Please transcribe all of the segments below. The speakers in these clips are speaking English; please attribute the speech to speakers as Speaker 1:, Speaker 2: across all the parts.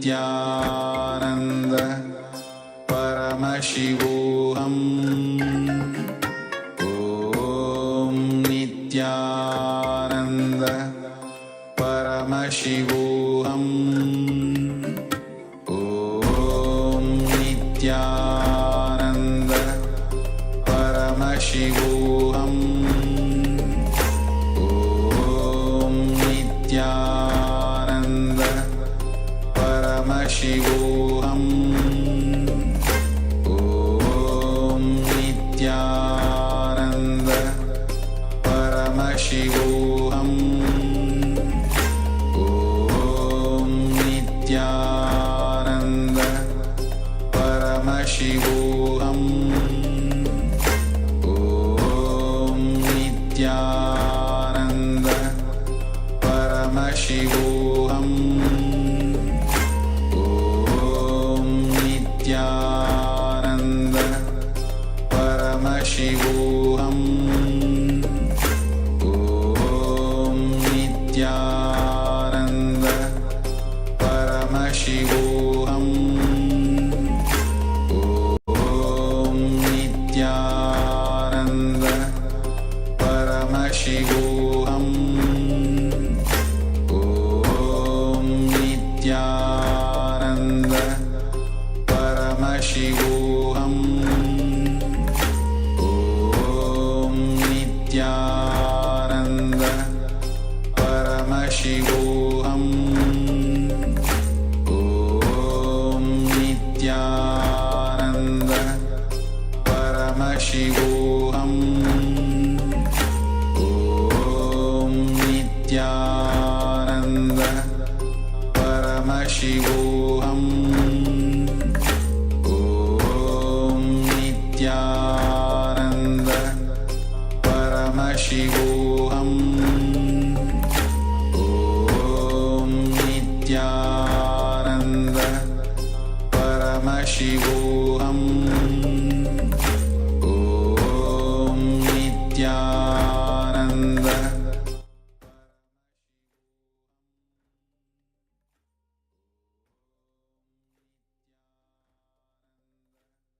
Speaker 1: Nityananda Paramashivoham Om Nityananda Paramashivoham Om Nityananda Paramashivoham Om Nityananda Paramashivoham Om Nityananda Paramashivoham Om Nityananda Paramashivoham Om Nityananda Paramashivoham Om Nityananda Paramashivoham Om Nityananda Paramashivoham Om Nityananda Paramashivoham Om Nityananda Paramashivoham Om Nityananda Paramashivoham Om Nityananda Paramashivoham Om Nityananda Paramashivoham Om Nityananda Paramashivoham Om Nityananda Paramashivoham Om Nityananda.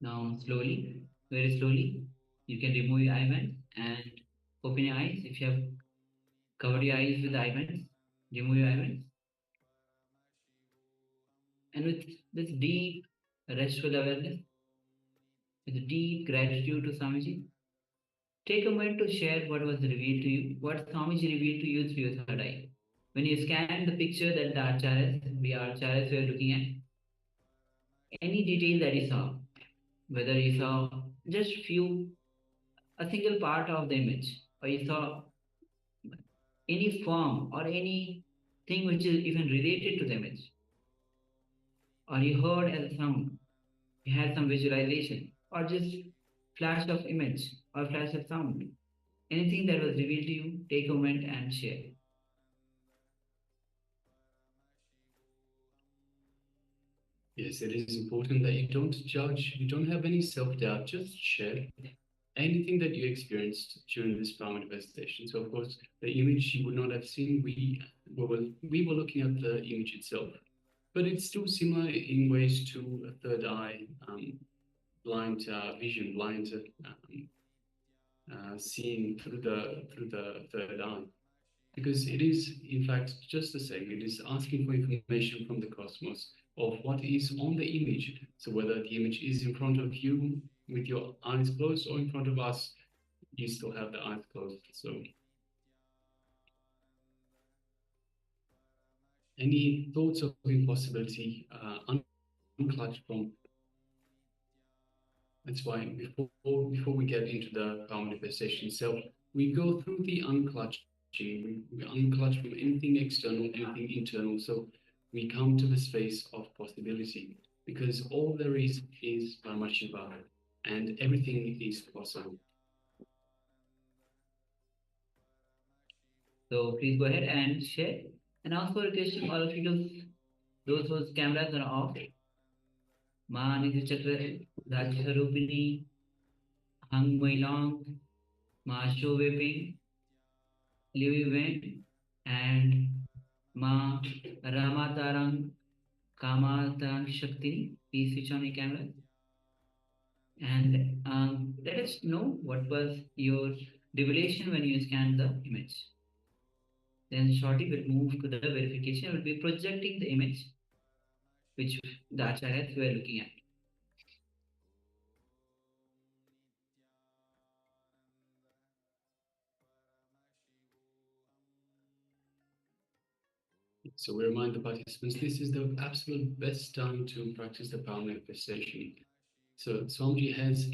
Speaker 2: Now slowly, very slowly, you can remove your eyeband and open your eyes. If you have covered your eyes with eyebands, remove your eyebands. And with this deep restful awareness, with deep gratitude to Swamiji, take a moment to share what was revealed to you, what Swamiji revealed to you through your third eye. When you scan the picture that the acharyas, we are looking at, any detail that you saw, whether you saw just a single part of the image, or you saw any form or anything which is even related to the image, or you heard as a sound, you had some visualization, or just flash of image or flash of sound, anything that was revealed to you, take a moment and share.
Speaker 3: Yes, it is important that you don't judge, you don't have any self-doubt, just share anything that you experienced during this power manifestation. So of course, the image you would not have seen, we were looking at the image itself, but it's still similar in ways to a third eye, blind vision, blind seeing through the third eye. Because it is, in fact, just the same. It is asking for information from the cosmos of what is on the image. So whether the image is in front of you with your eyes closed or in front of us, you still have the eyes closed. So any thoughts of impossibility, unclutched from. That's why before we get into the power manifestation itself, we go through the unclutching. We unclutch from anything external, anything internal. So we come to the space of possibility, because all there is Paramashivoham, and everything is possible.
Speaker 2: So please go ahead and share. And also requesting all of you to, those whose cameras are off, Ma Nidhi Chakra, Rajya Sarupini, Hang Mailong, Ma Sho Viping, Liu Wen, and Ma Rama Tarang Kamatang Shakti. Please switch on your camera. And let us know what was your revelation when you scanned the image. Then shortly we'll move to the verification. We'll be projecting the image which the acharyas were looking at.
Speaker 3: So we remind the participants, this is the absolute best time to practice the power manifestation. So Swamiji has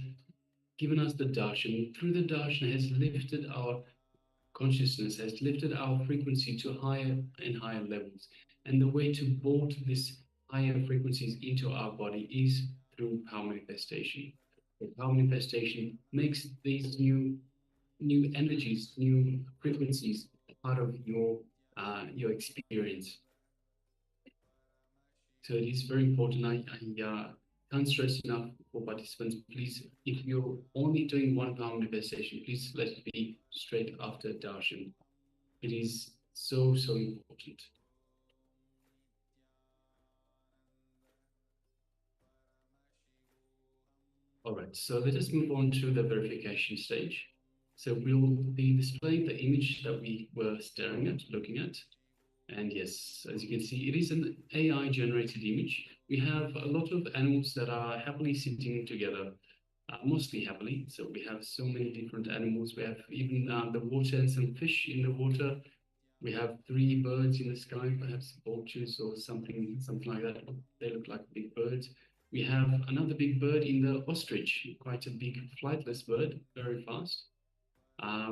Speaker 3: given us the darshan. Through the darshan has lifted our consciousness, has lifted our frequency to higher and higher levels. And the way to board these higher frequencies into our body is through power manifestation. The power manifestation makes these new energies, new frequencies part of your experience. So it is very important. I can't stress enough for participants, please, if you're only doing one power manifestation, please let it be straight after darshan. It is so important. All right, so let us move on to the verification stage. So we'll be displaying the image that we were staring at, looking at. And yes, as you can see, it is an AI generated image. We have a lot of animals that are happily sitting together, mostly happily. So we have so many different animals. We have even the water and some fish in the water. We have 3 birds in the sky, perhaps vultures or something like that. They look like big birds. We have another big bird in the ostrich, quite a big flightless bird, very fast.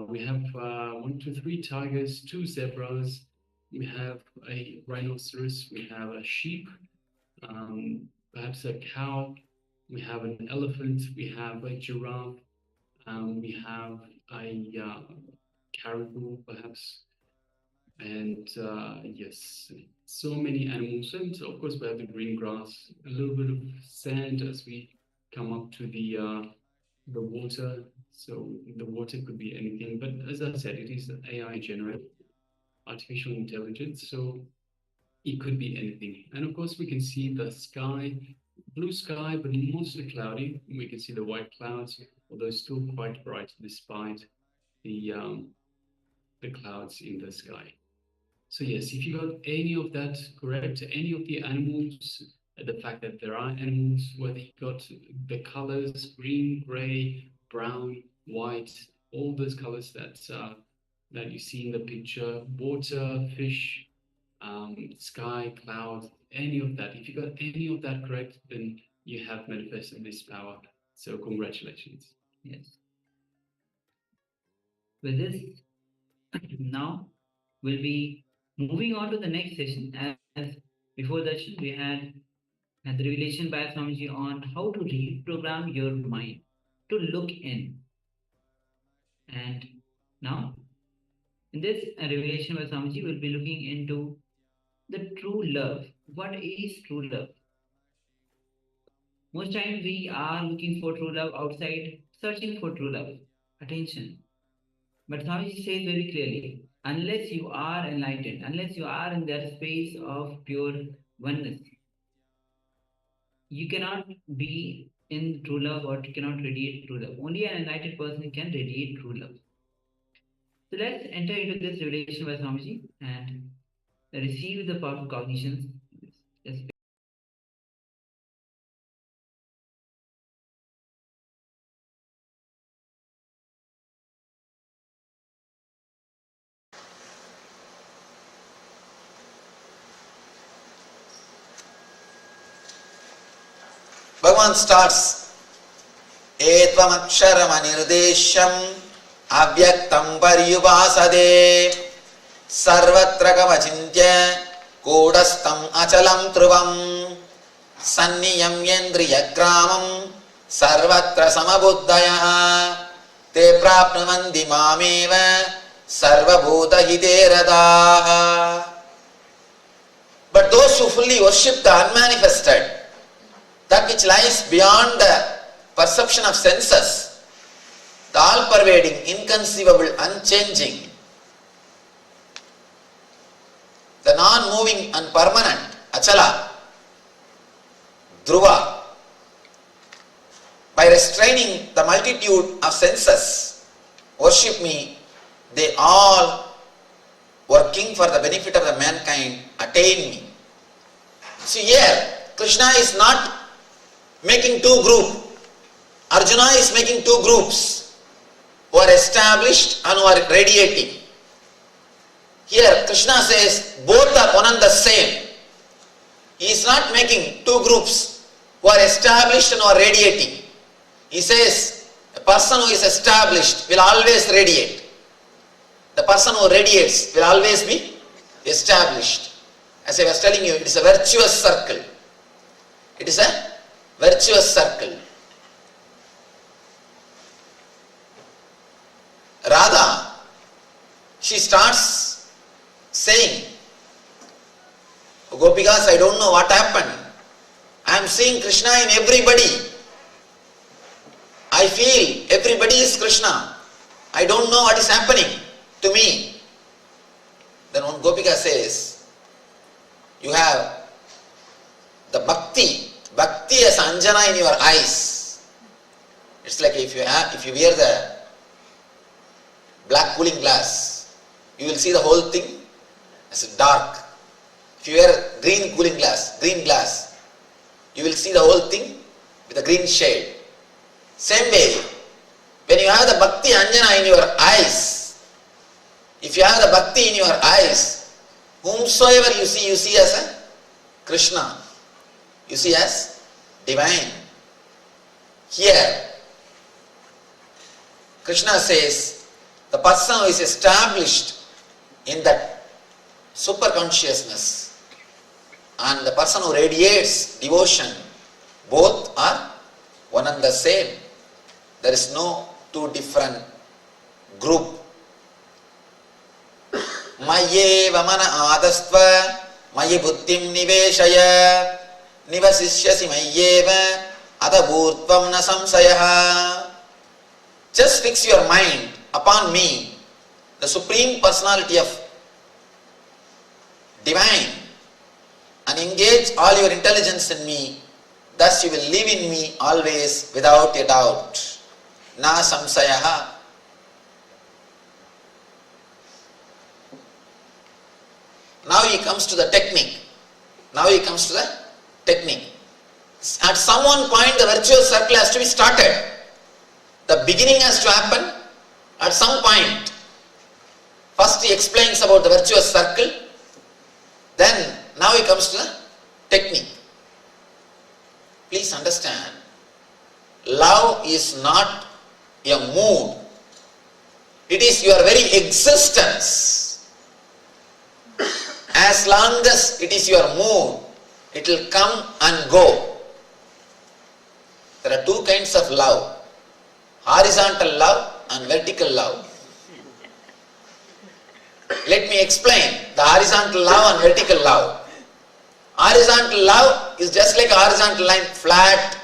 Speaker 3: We have 1, 2, 3 tigers, 2 zebras. We have a rhinoceros. We have a sheep, perhaps a cow. We have an elephant. We have a giraffe. We have a caribou, perhaps. And yes, so many animals. And of course, we have the green grass, a little bit of sand as we come up to the water. So the water could be anything. But as I said, it is AI generated, artificial intelligence. So it could be anything. And of course, we can see the sky, blue sky, but mostly cloudy. We can see the white clouds, although still quite bright despite the clouds in the sky. So yes, if you got any of that correct, any of the animals, the fact that there are animals where they got the colors, green, gray, brown, white, all those colors that you see in the picture, water, fish, sky, cloud, any of that. If you got any of that correct, then you have manifested this power. So congratulations.
Speaker 2: Yes. With this, now we'll be moving on to the next session. As before that, we had the revelation by Swamiji on how to reprogram your mind to look in. And now, in this revelation by Swamiji, we'll be looking into the true love. What is true love? Most times we are looking for true love outside, searching for true love, attention. But Swamiji says very clearly, unless you are enlightened, unless you are in that space of pure oneness, you cannot be in true love or you cannot radiate true love. Only an enlightened person can radiate true love. So let's enter into this revelation by Swamiji and receive the powerful cognitions.
Speaker 4: Bhagavan starts, Etvamaksharamanirudesham avyaktam paryupasade sarvatra kamachintya kodastam achalam dhruvam sanniyam yendriyagramam sarvatra samabuddhayah te prapnuvanti mameva sarvabhuta hiteradaah. But those who fully worship the unmanifested, that which lies beyond the perception of senses, the all-pervading, inconceivable, unchanging, the non-moving and permanent, achala, Dhruva, by restraining the multitude of senses, worship me, they all working for the benefit of the mankind attain me. See here, Krishna is not making two groups. Arjuna is making two groups who are established and who are radiating. Here Krishna says both are one and the same. He is not making two groups who are established and who are radiating. He says a person who is established will always radiate. The person who radiates will always be established. As I was telling you, it is a virtuous circle. It is a virtuous circle. Radha, she starts saying, Gopikas, I don't know what happened. I am seeing Krishna in everybody. I feel everybody is Krishna. I don't know what is happening to me. Then one Gopika says, you have the bhakti as Anjana in your eyes. It's like if you wear the black cooling glass, you will see the whole thing as dark. If you wear green cooling glass, you will see the whole thing with a green shade. Same way, when you have the bhakti Anjana in your eyes, if you have the bhakti in your eyes, whomsoever you see as a Krishna, you see as divine. Here, Krishna says, the person who is established in that super consciousness and the person who radiates devotion, both are one and the same. There is no two different group. Mayeva mana adastva mayi buddhim niveshaya nivasishyasi mayeva adabhurtvam na samsayaha. Just fix your mind upon me, the Supreme Personality of Divine, and engage all your intelligence in me. Thus you will live in me always without a doubt. Na samsayaha. Now he comes to the technique. At some one point the virtuous circle has to be started. The beginning has to happen at some point. First he explains about the virtuous circle. Then now he comes to the technique. Please understand, love is not a mood. It is your very existence. As long as it is your mood, it will come and go. There are two kinds of love, horizontal love and vertical love. Let me explain the horizontal love and vertical love. Horizontal love is just like a horizontal line, flat.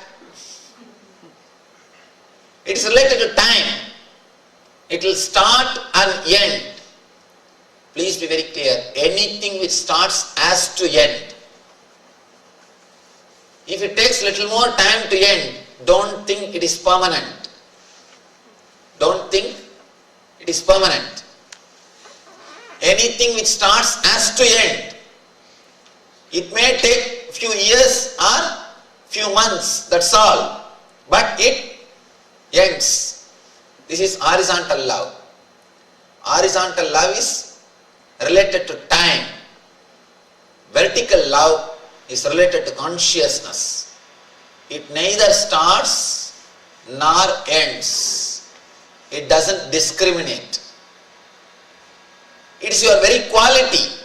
Speaker 4: It is related to time. It will start and end. Please be very clear. Anything which starts has to end. If it takes little more time to end, don't think it is permanent. Don't think it is permanent. Anything which starts has to end. It may take few years or few months, that's all. But it ends. This is horizontal love. Horizontal love is related to time. Vertical love is related to consciousness. It neither starts nor ends. It doesn't discriminate. It is your very quality.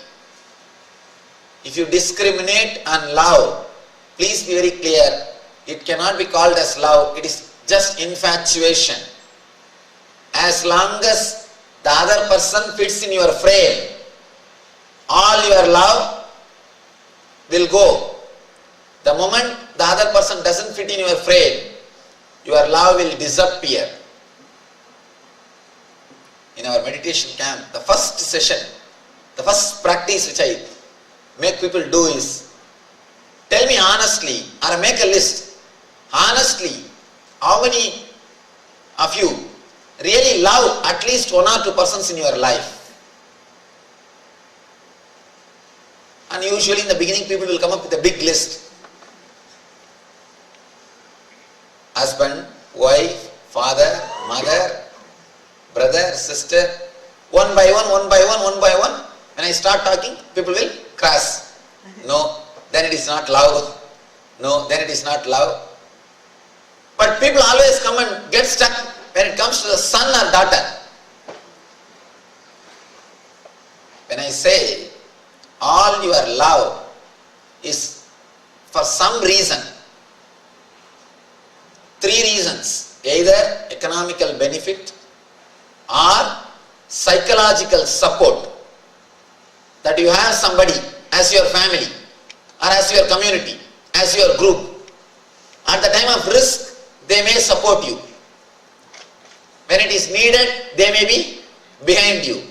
Speaker 4: If you discriminate and love, please be very clear, it cannot be called as love, it is just infatuation. As long as the other person fits in your frame, all your love will go. The moment the other person doesn't fit in your frame, your love will disappear. In our meditation camp, the first session, the first practice which I make people do is, tell Tell me honestly, or make a list. Honestly, how many of you really love at least one or two persons in your life? And usually in the beginning people will come up with a big list. Husband, wife, father, mother, brother, sister. One by one, one by one, one by one. When I start talking, people will cross. No, then it is not love. No, then it is not love. But people always come and get stuck when it comes to the son or daughter. When I say all your love is for some reason, three reasons: either economical benefit or psychological support, that you have somebody as your family or as your community, as your group. At the time of risk, they may support you. When it is needed, they may be behind you.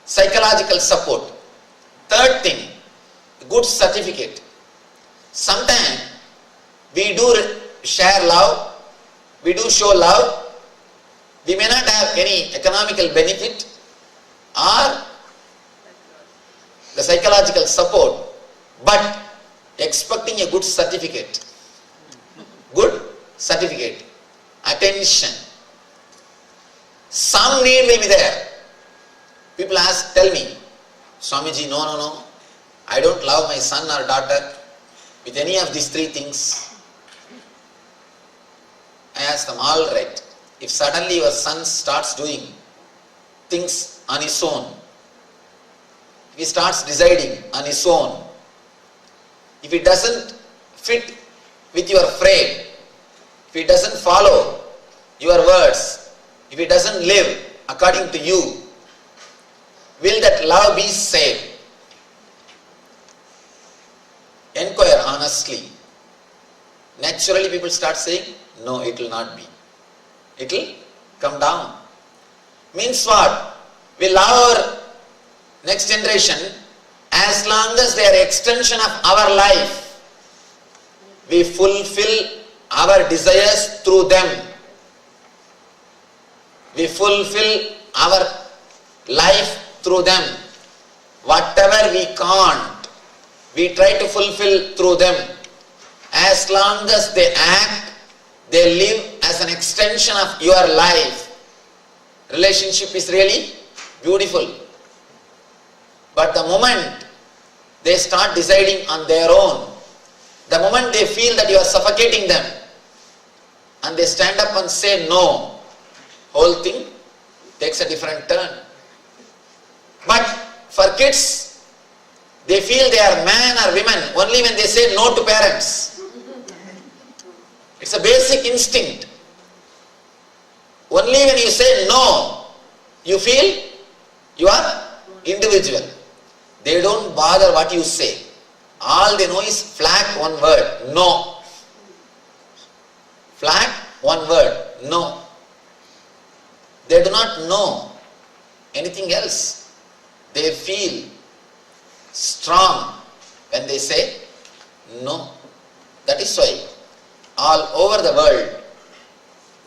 Speaker 4: Psychological support. Third thing, good certificate. Sometimes we do share love, we do show love. We may not have any economical benefit or the psychological support, but expecting a good certificate. Good certificate. Attention. Some need will be there. People tell me, Swamiji, no, I don't love my son or daughter with any of these three things. I ask them, all right, if suddenly your son starts doing things on his own, if he starts deciding on his own, if it doesn't fit with your frame, if it doesn't follow your words, if it doesn't live according to you, will that love be saved? Inquire honestly. Naturally people start saying, no, it will not be. It will come down. Means what? We love our next generation as long as they are extension of our life. We fulfill our desires through them. We fulfill our life through them. Whatever we can't, we try to fulfill through them. As long as they act, they live as an extension of your life. Relationship is really beautiful. But the moment they start deciding on their own, the moment they feel that you are suffocating them, and they stand up and say no, whole thing takes a different turn. But for kids, they feel they are man or women only when they say no to parents. It's a basic instinct. Only when you say no, you feel you are individual. They don't bother what you say. All they know is flat one word, no. Flat one word, no. They do not know anything else. They feel strong when they say no. That is why all over the world,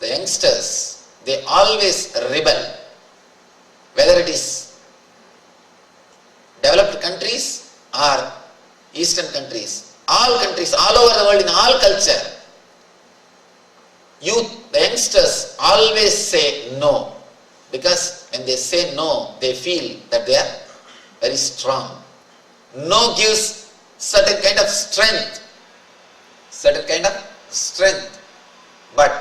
Speaker 4: the youngsters, they always rebel. Whether it is developed countries or Eastern countries, all over the world, in all culture, youth, the youngsters always say no. Because when they say no, they feel that they are very strong. No gives certain kind of strength. But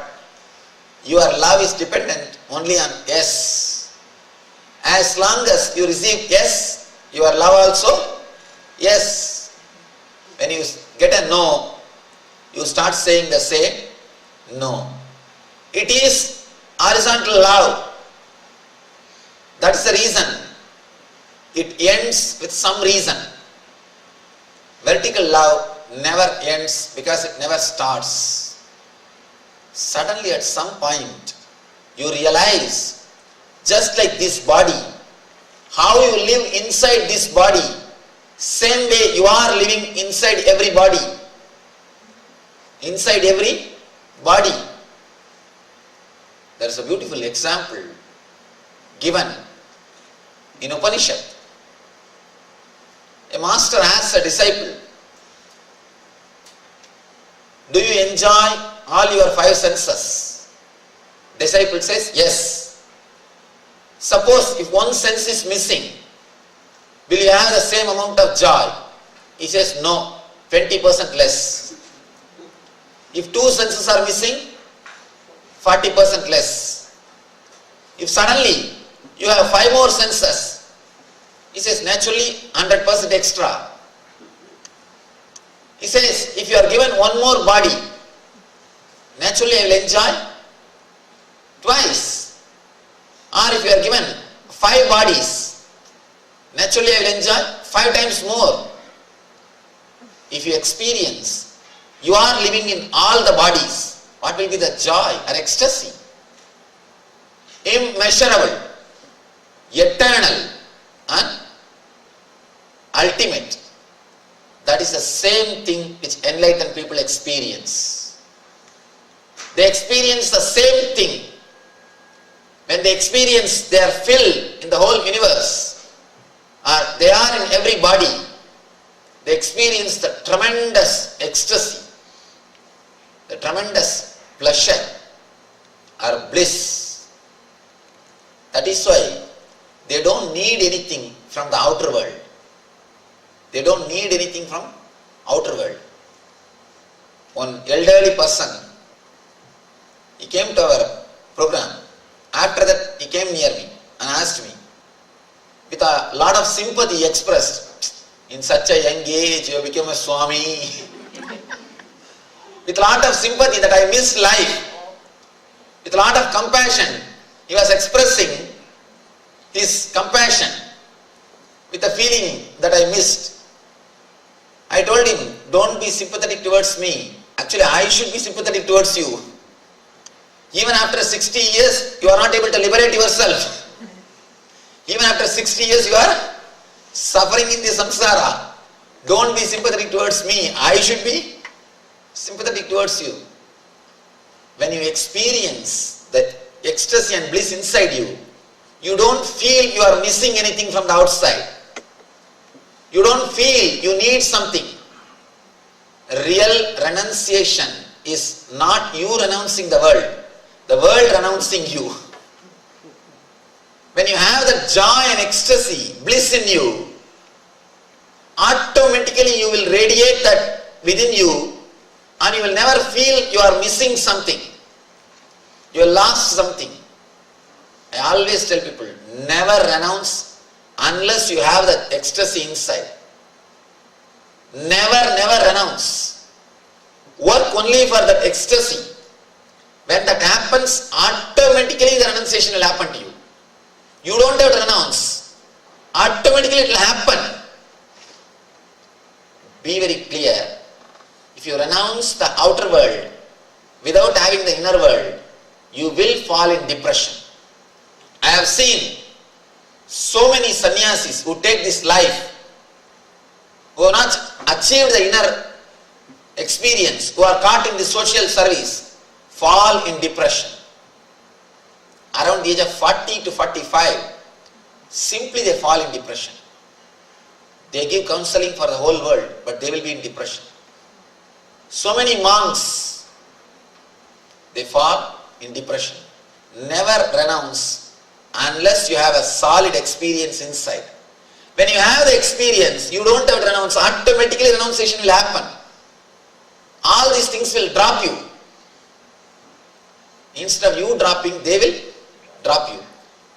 Speaker 4: your love is dependent only on yes. As long as you receive yes, your love also yes. When you get a no, you start saying the same no. It is horizontal love. That is the reason. It ends with some reason. Vertical love never ends because it never starts. Suddenly at some point, you realize, just like this body, how you live inside this body, same way you are living inside every body. Inside every body. There is a beautiful example given in Upanishad. A master asks a disciple, do you enjoy all your five senses? Disciple says, yes. Suppose if one sense is missing, will you have the same amount of joy? He says, no, 20% less. If two senses are missing, 40% less. If suddenly you have five more senses, he says naturally 100% extra. He says if you are given one more body, naturally I will enjoy twice. Or if you are given five bodies, naturally I will enjoy 5 times more. If you experience, you are living in all the bodies, what will be the joy or ecstasy? Immeasurable, eternal and ultimate. That is the same thing which enlightened people experience. They experience the same thing. When they experience they are filled in the whole universe, or they are in every body, they experience the tremendous ecstasy, the tremendous pleasure or bliss. That is why they don't need anything from the outer world. They don't need anything from outer world. One elderly person, he came to our program. After that, he came near me and asked me, with a lot of sympathy expressed, in such a young age you became a Swami. With a lot of sympathy that I missed life. With a lot of compassion, he was expressing his compassion with a feeling that I missed. I told him, don't be sympathetic towards me. Actually, I should be sympathetic towards you. Even after 60 years, you are not able to liberate yourself. Even after 60 years, you are suffering in the samsara. Don't be sympathetic towards me. I should be sympathetic towards you. When you experience that ecstasy and bliss inside you, you don't feel you are missing anything from the outside. You don't feel you need something. Real renunciation is not you renouncing the world renouncing you. When you have that joy and ecstasy, bliss in you, automatically you will radiate that within you and you will never feel you are missing something. You have lost something. I always tell people, never renounce unless you have that ecstasy inside. Never renounce. Work only for that ecstasy. When that happens, automatically the renunciation will happen to you. You don't have to renounce. Automatically it will happen. Be very clear. If you renounce the outer world without having the inner world, you will fall in depression. I have seen so many sannyasis who take this life, who have not achieved the inner experience, who are caught in the social service, fall in depression. Around the age of 40 to 45, simply they fall in depression. They give counseling for the whole world, but they will be in depression. So many monks, they fall in depression. Never renounce unless you have a solid experience inside. When you have the experience, you don't have to renounce. Automatically renunciation will happen. All these things will drop you. Instead of you dropping, they will drop you.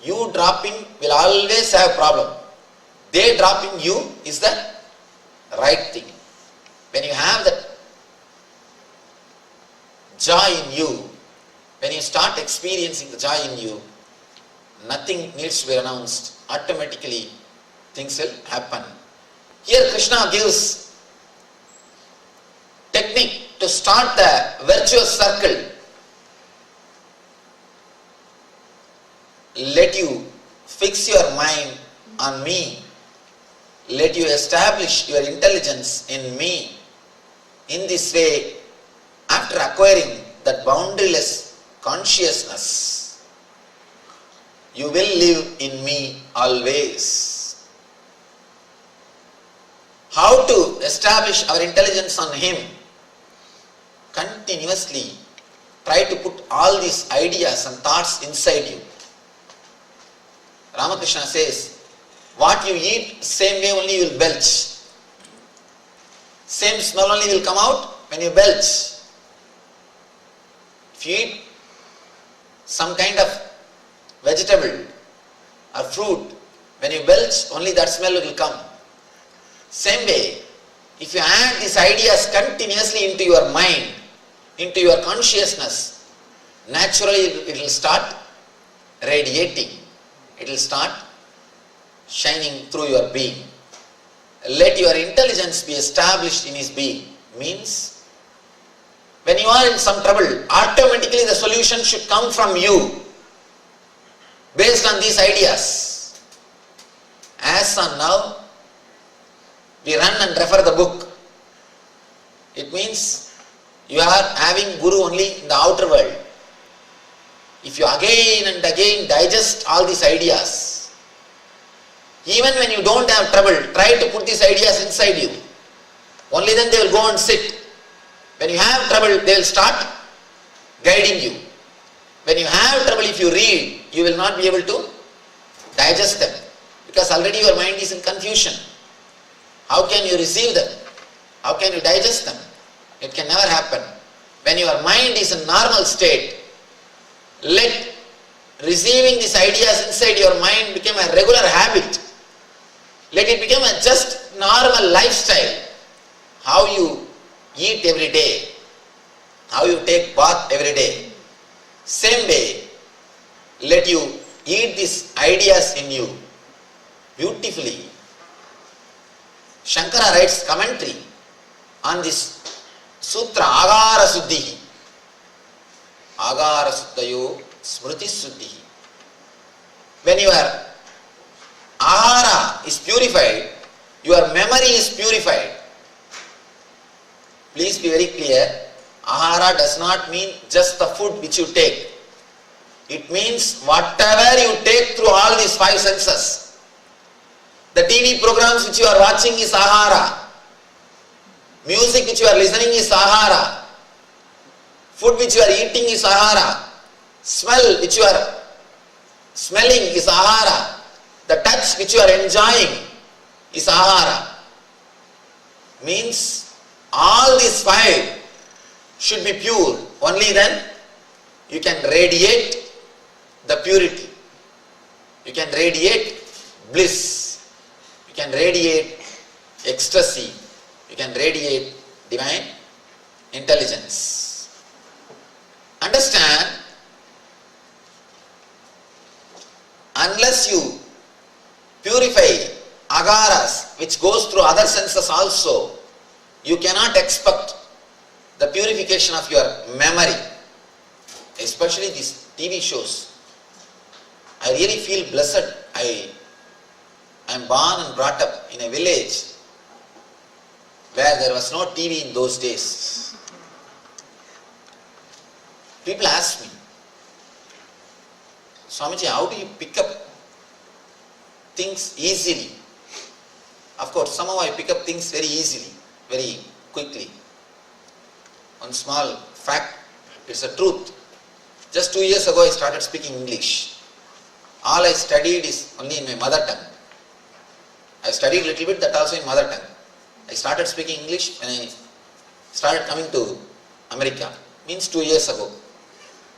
Speaker 4: You dropping will always have a problem. They dropping you is the right thing. When you have that joy in you, when you start experiencing the joy in you, nothing needs to be renounced. Automatically things will happen. Here Krishna gives technique to start the virtuous circle. Let you fix your mind on me. let you establish your intelligence in me. In this way, after acquiring that boundaryless consciousness, you will live in me always. How to establish our intelligence on Him? Continuously try to put all these ideas and thoughts inside you. Ramakrishna says, what you eat, same way only you will belch. Same smell only will come out when you belch. If you eat some kind of vegetable or fruit, when you belch, only that smell will come. Same way, if you add these ideas continuously into your mind, into your consciousness, naturally it will start radiating. It will start shining through your being. Let your intelligence be established in His being. Means, when you are in some trouble, automatically the solution should come from you, based on these ideas. As on now, we run and refer the book. It means you are having Guru only in the outer world. If you again and again digest all these ideas, even when you don't have trouble, try to put these ideas inside you. Only then they will go and sit. When you have trouble, they will start guiding you. When you have trouble, if you read, you will not be able to digest them, because already your mind is in confusion. How can you receive them? How can you digest them? It can never happen. When your mind is in normal state, let receiving these ideas inside your mind become a regular habit. Let it become a just normal lifestyle. How you eat every day, how you take bath every day. Same way, let you eat these ideas in you beautifully. Shankara writes commentary on this sutra, Agara Suddhihi. Agara Suddhayo Smriti Suddhihi. When your ahara is purified, your memory is purified. Please be very clear, ahara does not mean just the food which you take. It means whatever you take through all these five senses. The TV programs which you are watching is ahara. Music which you are listening is ahara. Food which you are eating is ahara. Smell which you are smelling is ahara. The touch which you are enjoying is ahara. Means all these five should be pure. Only then you can radiate the purity. You can radiate bliss. You can radiate ecstasy. You can radiate divine intelligence. Understand, unless you purify agaras which goes through other senses also, you cannot expect the purification of your memory, especially these TV shows. I really feel blessed. I am born and brought up in a village where there was no TV in those days. People ask me, Swamiji, how do you pick up things easily? Of course, somehow I pick up things very easily, very quickly. One small fact, it's a truth. Just 2 years ago I started speaking English. All I studied is only in my mother tongue. I studied a little bit, that also in mother tongue. I started speaking English when I started coming to America. Means 2 years ago.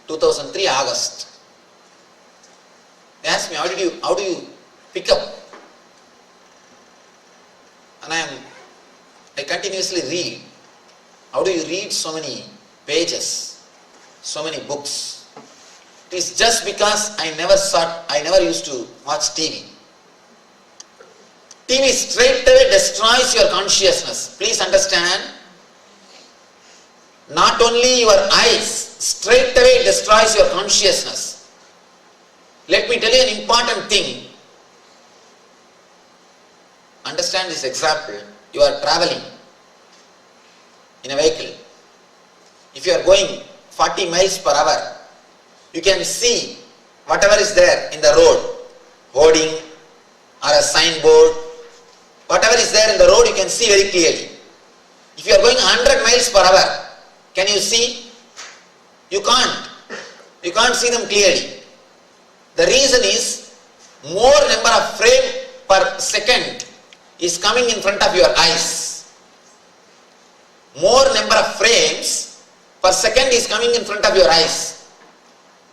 Speaker 4: 2003 August. They asked me, how do you pick up? And I continuously read. How do you read so many pages, so many books? It is just because I never used to watch TV. TV straight away destroys your consciousness. Please understand, not only your eyes, straight away destroys your consciousness. Let me tell you an important thing. understand this example. You are traveling in a vehicle. If you are going 40 miles per hour, you can see whatever is there in the road, hoarding or a signboard, whatever is there in the road you can see very clearly. If you are going 100 miles per hour, can you see? You can't. You can't see them clearly. The reason is more number of frame per second is coming in front of your eyes. More number of frames per second is coming in front of your eyes.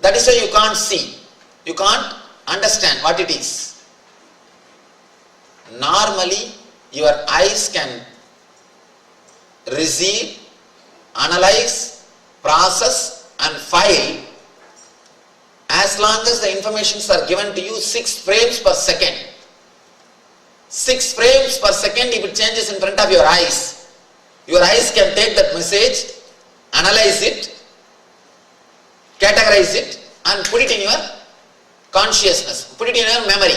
Speaker 4: That is why you can't see. You can't understand what it is. Normally, your eyes can receive, analyze, process and file as long as the informations are given to you 6 frames per second. 6 frames per second if it changes in front of your eyes can take that message, analyze it, categorize it and put it in your consciousness, put it in your memory.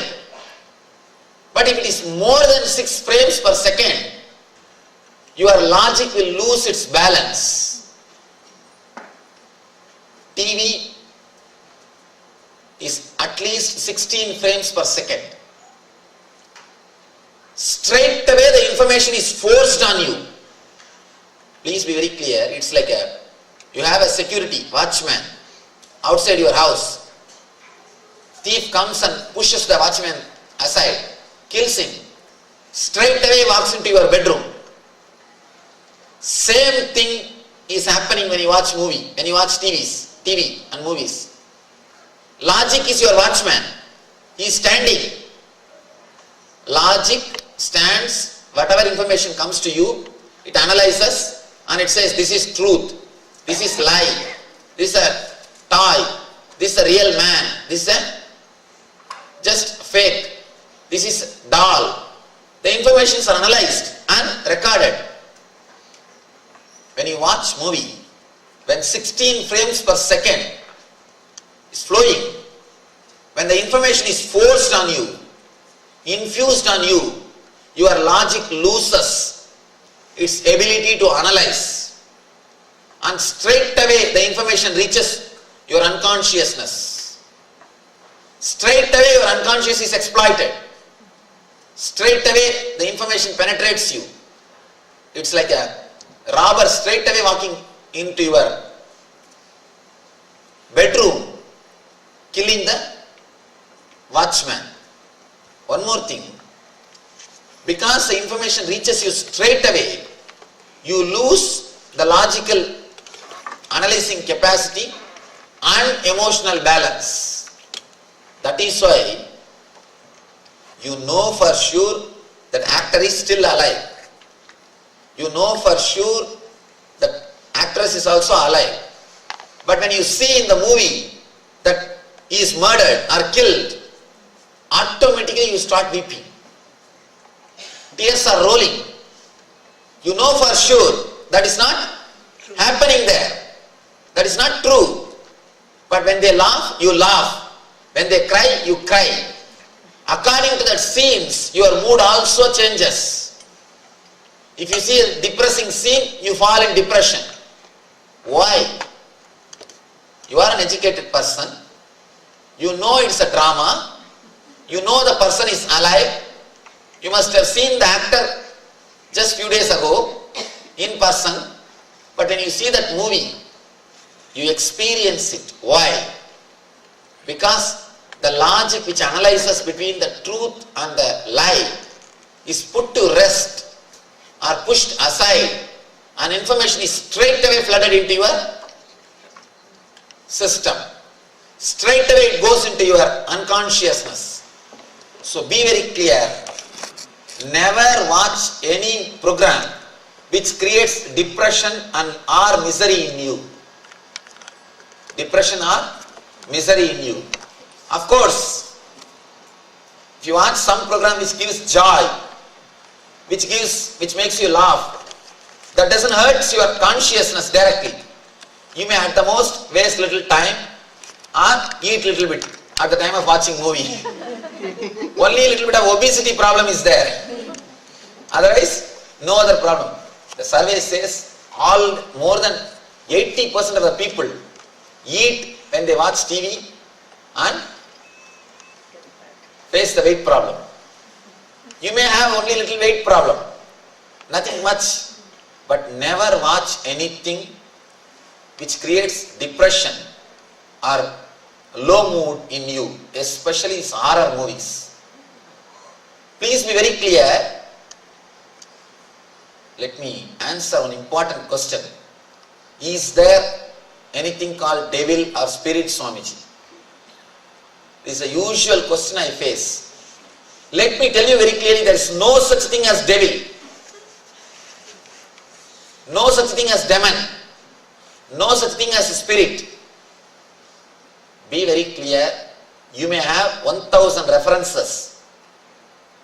Speaker 4: But if it is more than 6 frames per second, your logic will lose its balance. TV is at least 16 frames per second. Straight away the information is forced on you. Please be very clear. It's like you have a security watchman outside your house. Thief comes and pushes the watchman aside, kills him. Straight away walks into your bedroom. Same thing is happening when you watch movie, when you watch TV and movies. Logic is your watchman. He is standing. Logic stands, whatever information comes to you, it analyzes and it says this is truth, this is lie, this is a toy, this is a real man, this is a just fake, this is doll. The informations are analyzed and recorded. When you watch movie, when 16 frames per second is flowing, when the information is forced on you, infused on you, your logic loses its ability to analyze and straight away the information reaches your unconsciousness. Straight away your unconscious is exploited. Straight away the information penetrates you. It's like a robber straight away walking into your bedroom, killing the watchman. One more thing, because the information reaches you straight away, you lose the logical analyzing capacity and emotional balance. That is why you know for sure that actor is still alive. You know for sure that actress is also alive. But when you see in the movie that he is murdered or killed, automatically you start weeping. Tears are rolling. You know for sure that is not happening there. That is not true. But when they laugh, you laugh. When they cry, you cry. According to that scenes, your mood also changes. If you see a depressing scene, you fall in depression. Why? You are an educated person. You know it's a drama. You know the person is alive. You must have seen the actor just few days ago in person. But when you see that movie, you experience it. Why? Because the logic which analyzes between the truth and the lie is put to rest or pushed aside, and information is straight away flooded into your system. Straight away it goes into your unconsciousness. So be very clear. Never watch any program which creates depression and or misery in you. Depression or misery in you. Of course, if you watch some program which gives joy, which makes you laugh, that doesn't hurt your consciousness directly. You may at the most waste little time or eat little bit at the time of watching movie. Only a little bit of obesity problem is there. Otherwise, no other problem. The survey says more than 80% of the people eat when they watch TV and face the weight problem. You may have only little weight problem, nothing much, but never watch anything which creates depression or low mood in you, especially horror movies. Please be very clear. Let me answer one important question. Is there anything called devil or spirit, Swamiji? This is a usual question I face. Let me tell you very clearly, there is no such thing as devil, no such thing as demon, no such thing as spirit. Be very clear. You may have 1000 references.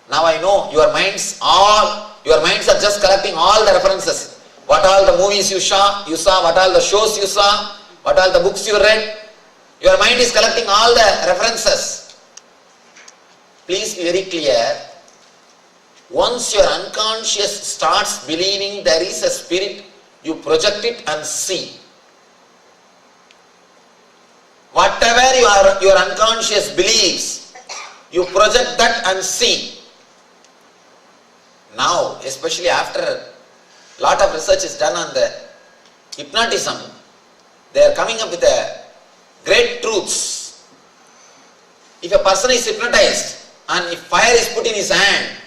Speaker 4: Now I know your minds are just collecting all the references. What all the movies you saw, what all the shows you saw, what all the books you read. Your mind is collecting all the references. Please be very clear. Once your unconscious starts believing there is a spirit, you project it and see. Whatever your unconscious believes, you project that and see. Now, especially after a lot of research is done on the hypnotism, they are coming up with great truths. If a person is hypnotized and if fire is put in his hand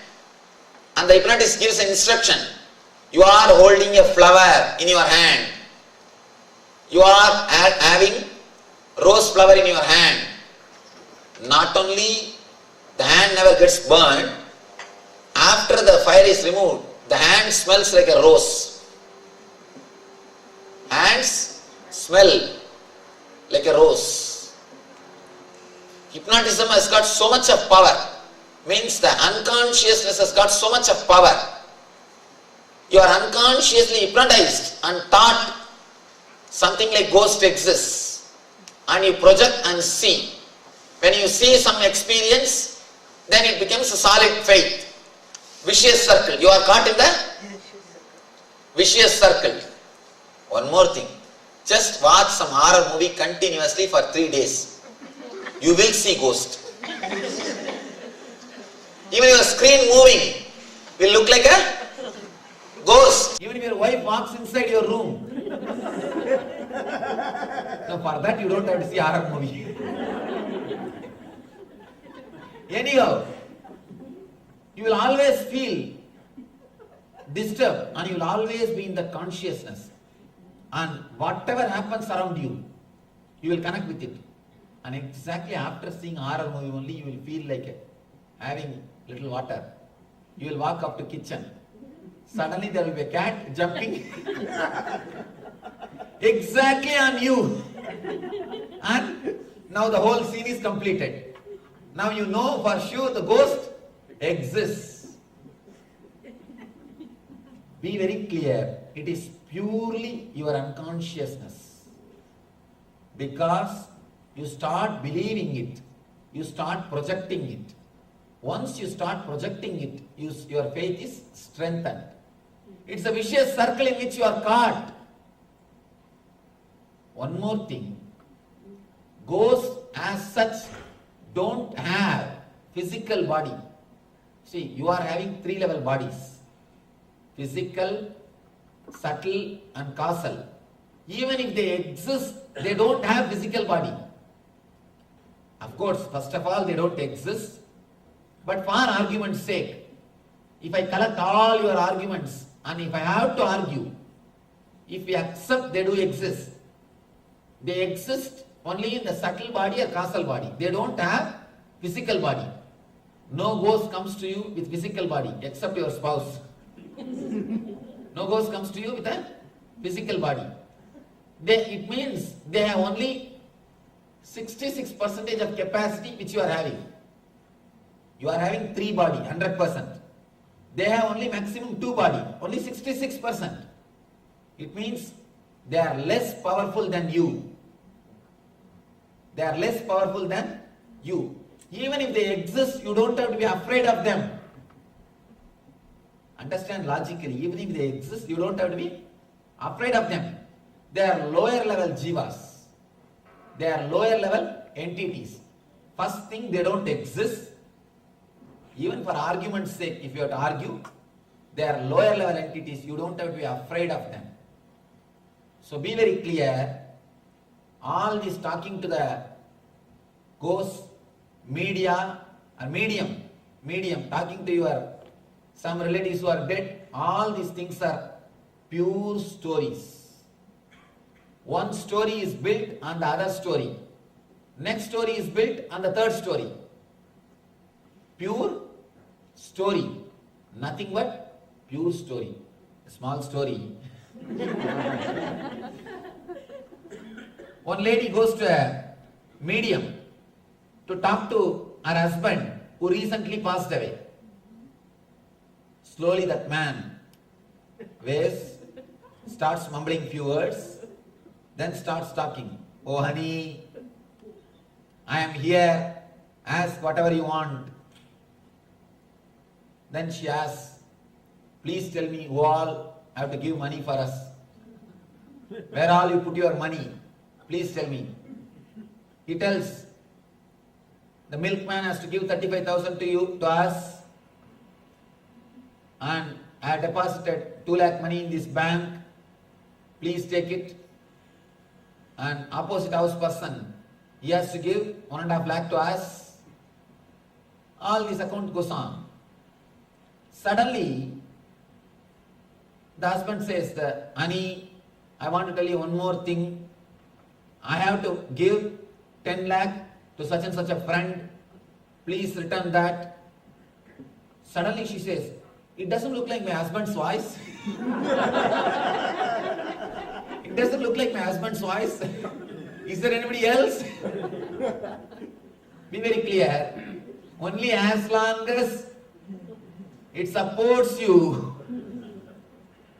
Speaker 4: and the hypnotist gives an instruction, you are holding a flower in your hand, you are having rose flower in your hand, not only the hand never gets burned, after the fire is removed, the hand smells like a rose. Hands smell like a rose. Hypnotism has got so much of power. Means the unconsciousness has got so much of power. You are unconsciously hypnotized and taught something like ghost exists. And you project and see. When you see some experience, then it becomes a solid faith. Vicious circle. You are caught in the vicious circle. One more thing. Just watch some horror movie continuously for 3 days. You will see ghost. Even your screen moving will look like a ghost. Even if your wife walks inside your room. So for that you don't have to see horror movie. Anyhow, you will always feel disturbed and you will always be in the consciousness. And whatever happens around you, you will connect with it. And exactly after seeing horror movie only, you will feel like having little water. You will walk up to kitchen. Suddenly there will be a cat jumping exactly on you. And now the whole scene is completed. Now you know for sure the ghost exists. Be very clear. It is purely your unconsciousness. Because you start believing it, you start projecting it. Once you start projecting it, your faith is strengthened. It's a vicious circle in which you are caught. One more thing. Ghosts as such don't have physical body. See, you are having 3-level bodies. Physical, subtle and causal. Even if they exist, they don't have physical body. Of course, first of all, they don't exist. But for argument's sake, if I collect all your arguments and if I have to argue, if we accept they do exist, they exist only in the subtle body or causal body. They don't have physical body. No ghost comes to you with physical body except your spouse. No ghost comes to you with a physical body. It means they have only 66% of capacity which you are having. You are having 3 body, 100%. They have only maximum 2 body, only 66%. It means they are less powerful than you. They are less powerful than you. Even if they exist, you don't have to be afraid of them. Understand logically, even if they exist, you don't have to be afraid of them. They are lower level jivas. They are lower level entities. First thing, they don't exist. Even for argument's sake, if you have to argue, they are lower level entities. You don't have to be afraid of them. So be very clear. All this talking to the ghosts, media, or medium, talking to your some relatives who are dead, all these things are pure stories. One story is built on the other story. Next story is built on the third story. Pure story. Nothing but pure story. A small story. One lady goes to a medium to talk to her husband who recently passed away. Slowly that man waves, starts mumbling few words, then starts talking. Oh honey, I am here, ask whatever you want. Then she asks, please tell me who all have to give money for us. Where all you put your money? Please tell me. He tells, the milkman has to give 35,000 to us, and I have deposited 2 lakh money in this bank. Please take it. And opposite house person, he has to give 1.5 lakh to us. All this account goes on. Suddenly, the husband says, honey, I want to tell you one more thing. I have to give 10 lakh to such and such a friend. Please return that. Suddenly she says, it doesn't look like my husband's voice. It doesn't look like my husband's voice. Is there anybody else? Be very clear. Only as long as it supports you,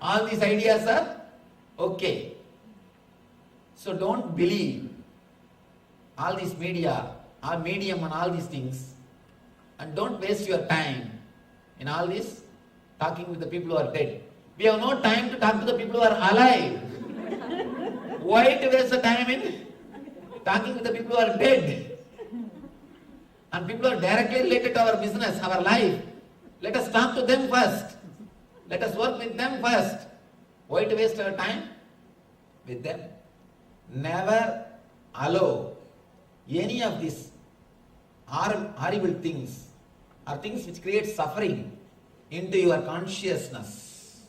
Speaker 4: all these ideas are okay. So don't believe all these media, all medium and all these things, and don't waste your time in all this talking with the people who are dead. We have no time to talk to the people who are alive. Why to waste the time in talking with the people who are dead? And people who are directly related to our business, our life. Let us talk to them first. Let us work with them first. Why to waste our time with them? Never allow any of these horrible things or things which create suffering into your consciousness.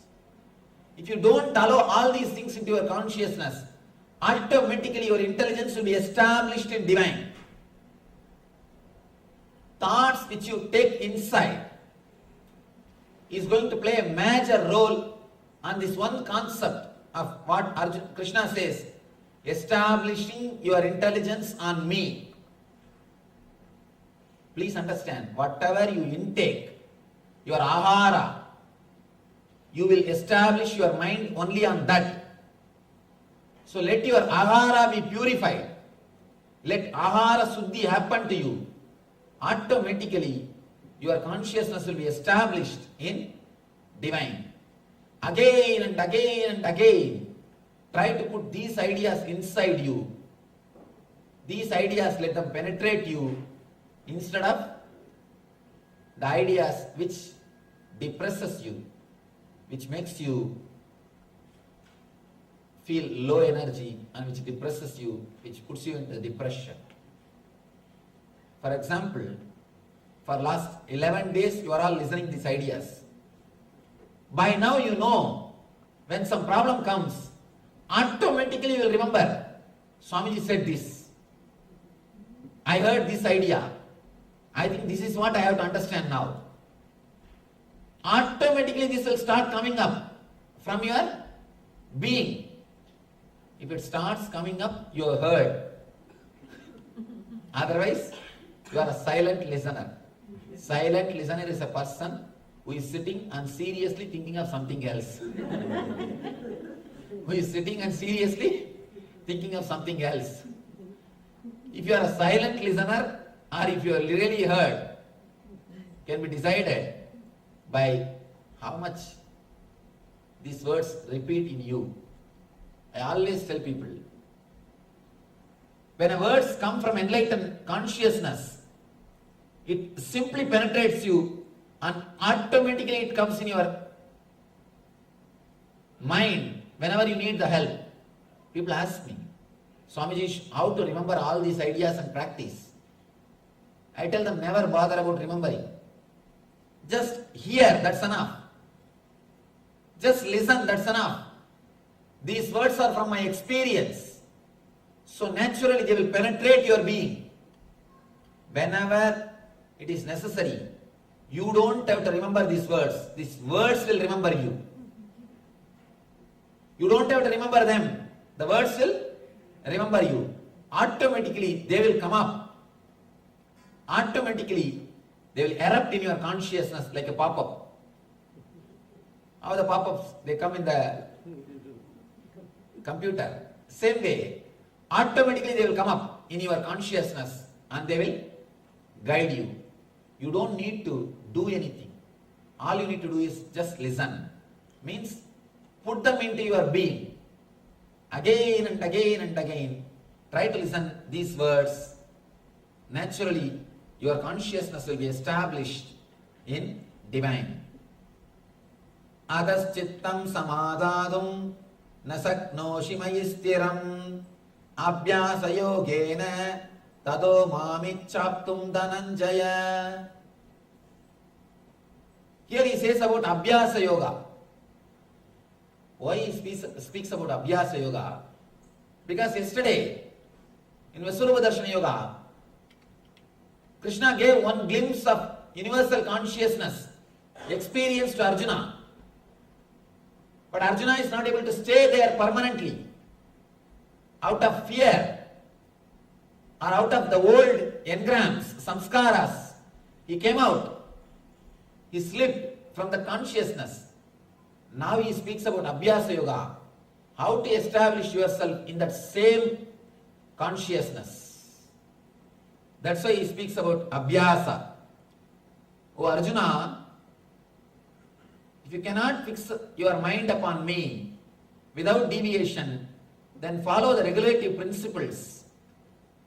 Speaker 4: If you don't allow all these things into your consciousness, automatically your intelligence will be established in divine. Thoughts which you take inside is going to play a major role on this one concept of what Krishna says, establishing your intelligence on me. Please understand, whatever you intake, your ahara, you will establish your mind only on that. So let your ahara be purified. Let ahara suddhi happen to you. Automatically, your consciousness will be established in divine. Again and again and again, try to put these ideas inside you. These ideas, let them penetrate you instead of the ideas which depresses you, which makes you feel low energy and which depresses you, which puts you into depression. For example, for last 11 days you are all listening these ideas. By now you know when some problem comes, automatically you will remember, Swamiji said this. I heard this idea. I think this is what I have to understand now. Automatically this will start coming up from your being. If it starts coming up, you have heard. Otherwise, you are a silent listener. Silent listener is a person who is sitting and seriously thinking of something else. Who is sitting and seriously thinking of something else. If you are a silent listener or if you are really heard, can be decided by how much these words repeat in you. I always tell people, when words come from enlightened consciousness, it simply penetrates you and automatically it comes in your mind whenever you need the help. People ask me, Swamiji, how to remember all these ideas and practice? I tell them, never bother about remembering. Just hear, that's enough. Just listen, that's enough. These words are from my experience. So naturally they will penetrate your being. Whenever it is necessary, you don't have to remember these words. These words will remember you. You don't have to remember them. The words will remember you. Automatically they will come up. Automatically they will erupt in your consciousness like a pop-up. How the pop-ups, they come in the computer. Same way, automatically they will come up in your consciousness and they will guide you. You don't need to do anything. All you need to do is just listen. Means put them into your being. Again and again and again. Try to listen these words. Naturally, your consciousness will be established in divine. Adaschittam samadadum nasaknoshi mayistiram abhyasa yogena tado mamichaptum dhananjaya. Here he says about abhyasa yoga. Why he speaks about abhyasa yoga? Because yesterday in Visurupa Darshana Yoga, Krishna gave one glimpse of universal consciousness experience to Arjuna. But Arjuna is not able to stay there permanently. Out of fear or out of the old engrams, samskaras, he came out. He slipped from the consciousness. Now he speaks about Abhyasa Yoga. How to establish yourself in that same consciousness. That's why he speaks about Abhyasa. Oh Arjuna, if you cannot fix your mind upon me without deviation, then follow the regulative principles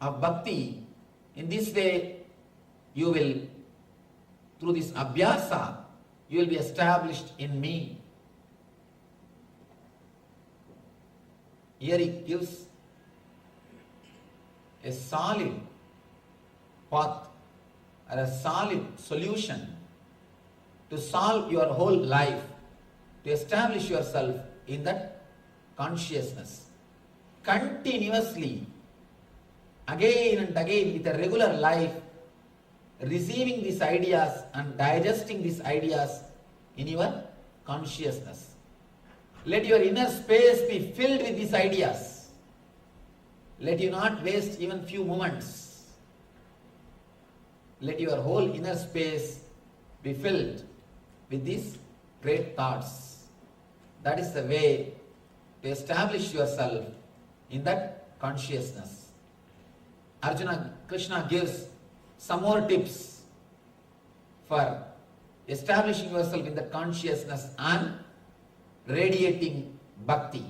Speaker 4: of bhakti. In this way, you will, through this abhyasa, you will be established in me. Here he gives a solid path or a solid solution to solve your whole life, to establish yourself in that consciousness. Continuously, again and again, with a regular life, receiving these ideas and digesting these ideas in your consciousness. Let your inner space be filled with these ideas. Let you not waste even few moments. Let your whole inner space be filled with these great thoughts. That is the way to establish yourself in that consciousness. Krishna gives some more tips for establishing yourself in that consciousness and radiating bhakti.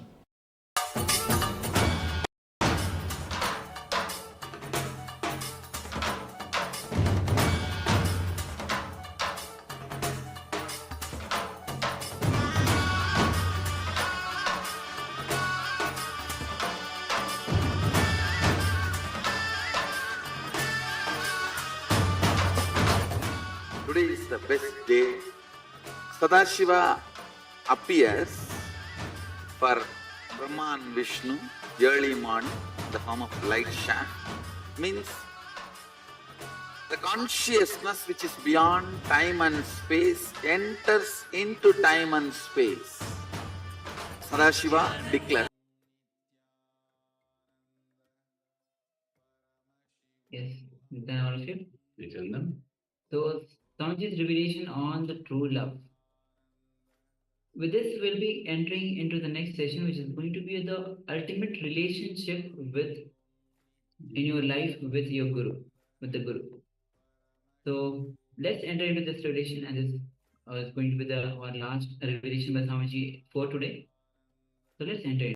Speaker 5: Today is the best day. Sadashiva appears for Brahma and Vishnu early morning in the form of light shaft. Means the consciousness which is beyond time and space enters into time and space. Sadashiva declares.
Speaker 2: Yes, then ownership.
Speaker 3: You tell them.
Speaker 2: So, Swamiji's revelation on the true love. With this, we'll be entering into the next session, which is going to be the ultimate relationship with in your life with your Guru, with the Guru. So, let's enter into this relation and this is going to be our last revelation by Swamiji for today. So let's enter it.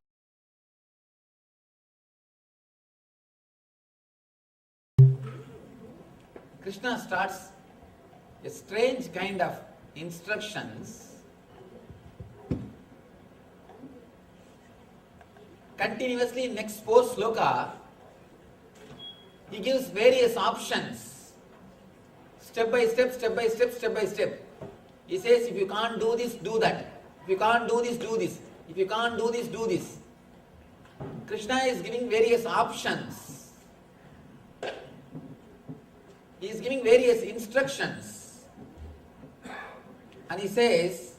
Speaker 4: Krishna starts a strange kind of instructions. Continuously, next 4 sloka, he gives various options. Step by step, step by step, step by step. He says, if you can't do this, do that. If you can't do this, do this. If you can't do this, do this. Krishna is giving various options. He is giving various instructions. And he says,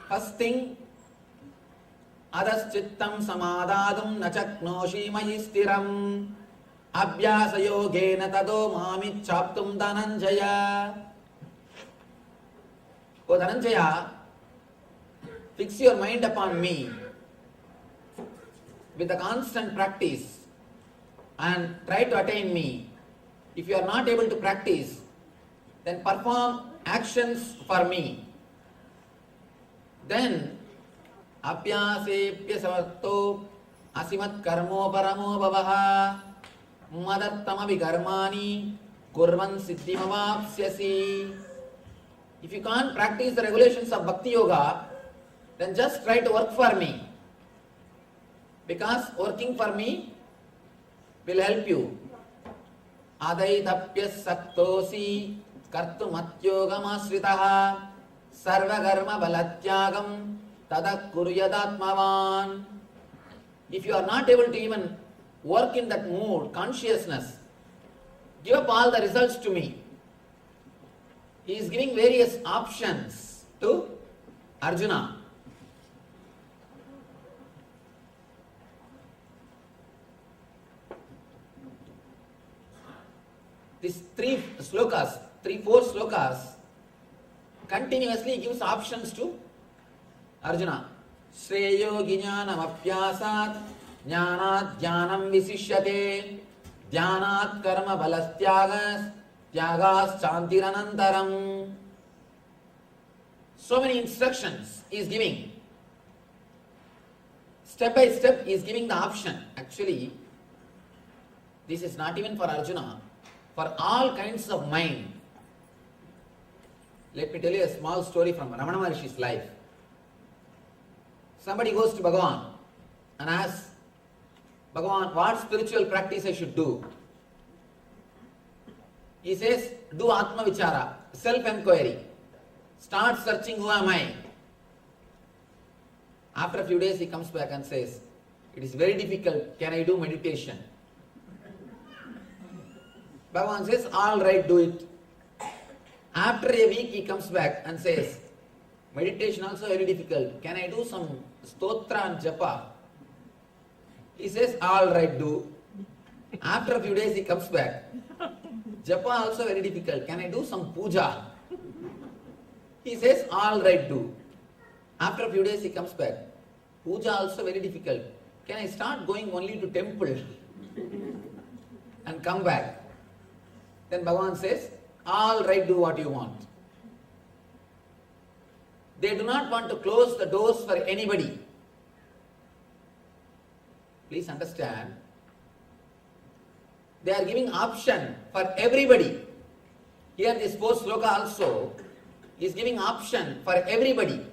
Speaker 4: first thing, Adaschittam samadadum nachaknoshi mahi stiram abhyasa yogena tado mamit chaptum Dhananjaya. O Dhananjaya, fix your mind upon me with a constant practice and try to attain me. If you are not able to practice, then perform actions for me. Then Apyasepya savarto asimat karmo paramo bhavaha madattamabhi karmani kurvan siddhimavapsyasi. If you can't practice the regulations of Bhakti Yoga, then just try to work for me. Because working for me will help you. Adaitapya saktosi kartumatyogamastritaha sarvakarma balatyagam tadak kuryadatmavan. If you are not able to even work in that mood, consciousness, give up all the results to me. He is giving various options to Arjuna. These 4 slokas, continuously gives options to Arjuna. Shreyo jnanam apyasat jnanat jnanam visishyate jnanat karma balastyagas tyagas chantiranantaram. So many instructions he is giving. Step by step he is giving the option. Actually, this is not even for Arjuna, for all kinds of mind. Let me tell you a small story from Ramana Maharishi's life. Somebody goes to Bhagavan and asks, Bhagavan, what spiritual practice I should do? He says, do Atma Vichara, self-enquiry. Start searching, who am I? After a few days he comes back and says, it is very difficult, can I do meditation? Bhagavan says, all right, do it. After a week he comes back and says, meditation also very difficult, can I do some stotra and japa? He says, all right, do. After a few days he comes back, japa also very difficult, can I do some puja? He says, all right, do. After a few days he comes back, puja also very difficult, can I start going only to temple and come back? Then Bhagavan says, all right, do what you want. They do not want to close the doors for anybody. Please understand, they are giving option for everybody. Here this 4th sloka also is giving option for everybody.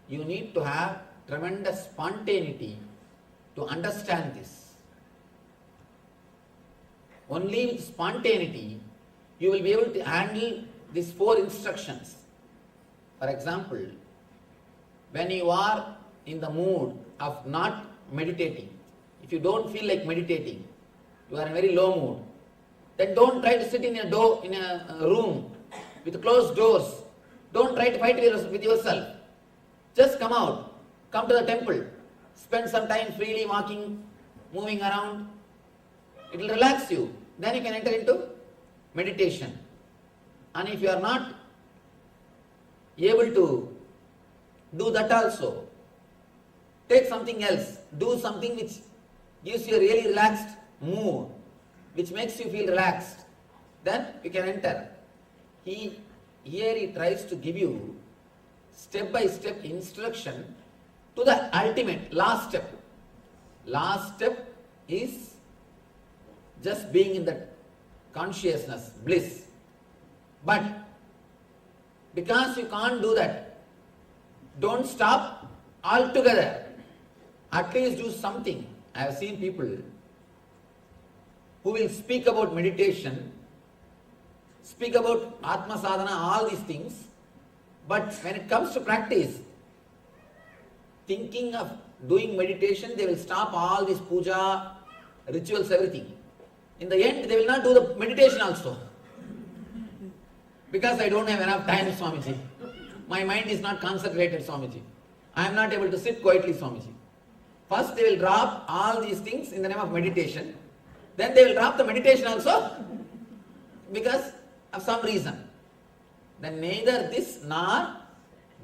Speaker 4: You need to have tremendous spontaneity to understand this. Only with spontaneity you will be able to handle these 4 instructions. For example, when you are in the mood of not meditating, if you don't feel like meditating, you are in a very low mood, then don't try to sit in a room with closed doors. Don't try to fight with yourself. Just come out, come to the temple, spend some time freely walking, moving around. It will relax you. Then you can enter into meditation. And if you are not able to do that also, take something else. Do something which gives you a really relaxed mood, which makes you feel relaxed. Then you can enter. Here he tries to give you step-by-step instruction to the ultimate, last step. Last step is just being in that consciousness, bliss. But because you can't do that, don't stop altogether. At least do something. I have seen people who will speak about meditation, speak about Atma Sadhana, all these things, but when it comes to practice, thinking of doing meditation, they will stop all this puja, rituals, everything. In the end, they will not do the meditation also. Because I don't have enough time, Swamiji. My mind is not concentrated, Swamiji. I am not able to sit quietly, Swamiji. First they will drop all these things in the name of meditation. Then they will drop the meditation also because of some reason. Then neither this nor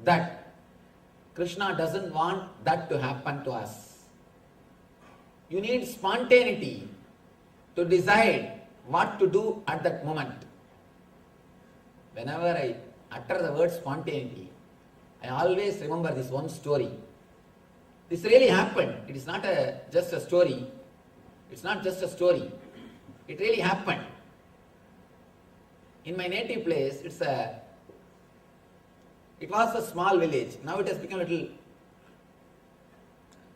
Speaker 4: that. Krishna doesn't want that to happen to us. You need spontaneity to decide what to do at that moment. Whenever I utter the word spontaneity, I always remember this one story. This really happened. It is not just a story. It's not just a story. It really happened. In my native place, it was a small village. Now it has become a little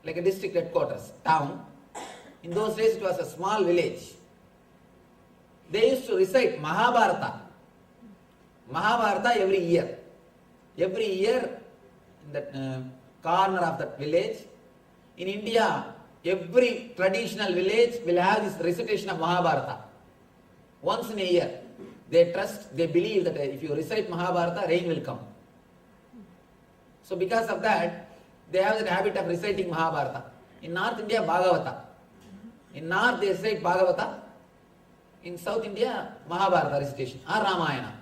Speaker 4: like a district headquarters, town. In those days, it was a small village. They used to recite Mahabharata. Mahabharata every year. Every year, in that corner of that village. In India, every traditional village will have this recitation of Mahabharata. Once in a year. They believe that if you recite Mahabharata, rain will come. So because of that, they have the habit of reciting Mahabharata. In North India, Bhagavata. In North, they recite Bhagavata. In South India, Mahabharata recitation or Ramayana.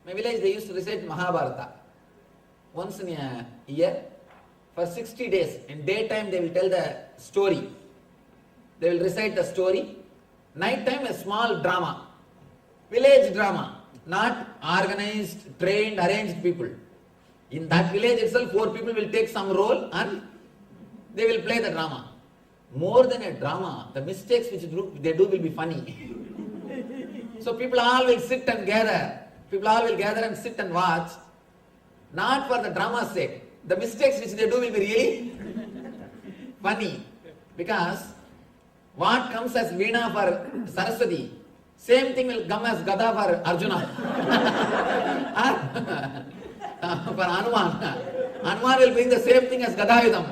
Speaker 4: My village, they used to recite Mahabharata once in a year for 60 days. In daytime, they will tell the story. They will recite the story. Night time, a small drama. Village drama. Not organized, trained, arranged people. In that village itself, 4 people will take some role and they will play the drama. More than a drama, the mistakes which they do will be funny. So people all will sit and gather. People all will gather and sit and watch. Not for the drama's sake. The mistakes which they do will be really funny. Because what comes as Veena for Saraswati, same thing will come as Gada for Arjuna. For Hanuman. Hanuman will bring the same thing as Gadayudam.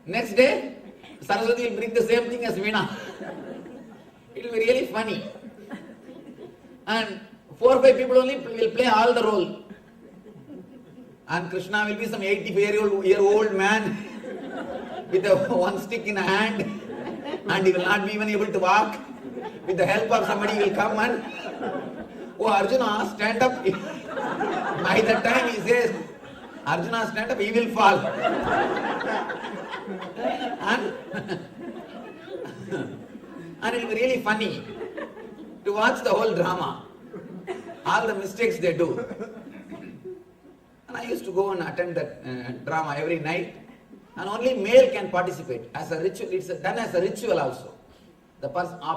Speaker 4: Next day, Saraswati will bring the same thing as Veena. It will be really funny. And 4 or 5 people only will play all the role. And Krishna will be some 80-year-old man with one stick in a hand, and he will not be even able to walk. With the help of somebody, he will come and, oh Arjuna, stand up. By the time he says, Arjuna, stand up, he will fall. And it will be really funny to watch the whole drama. All the mistakes they do. And I used to go and attend that drama every night. And only male can participate as a ritual. It's done as a ritual also. The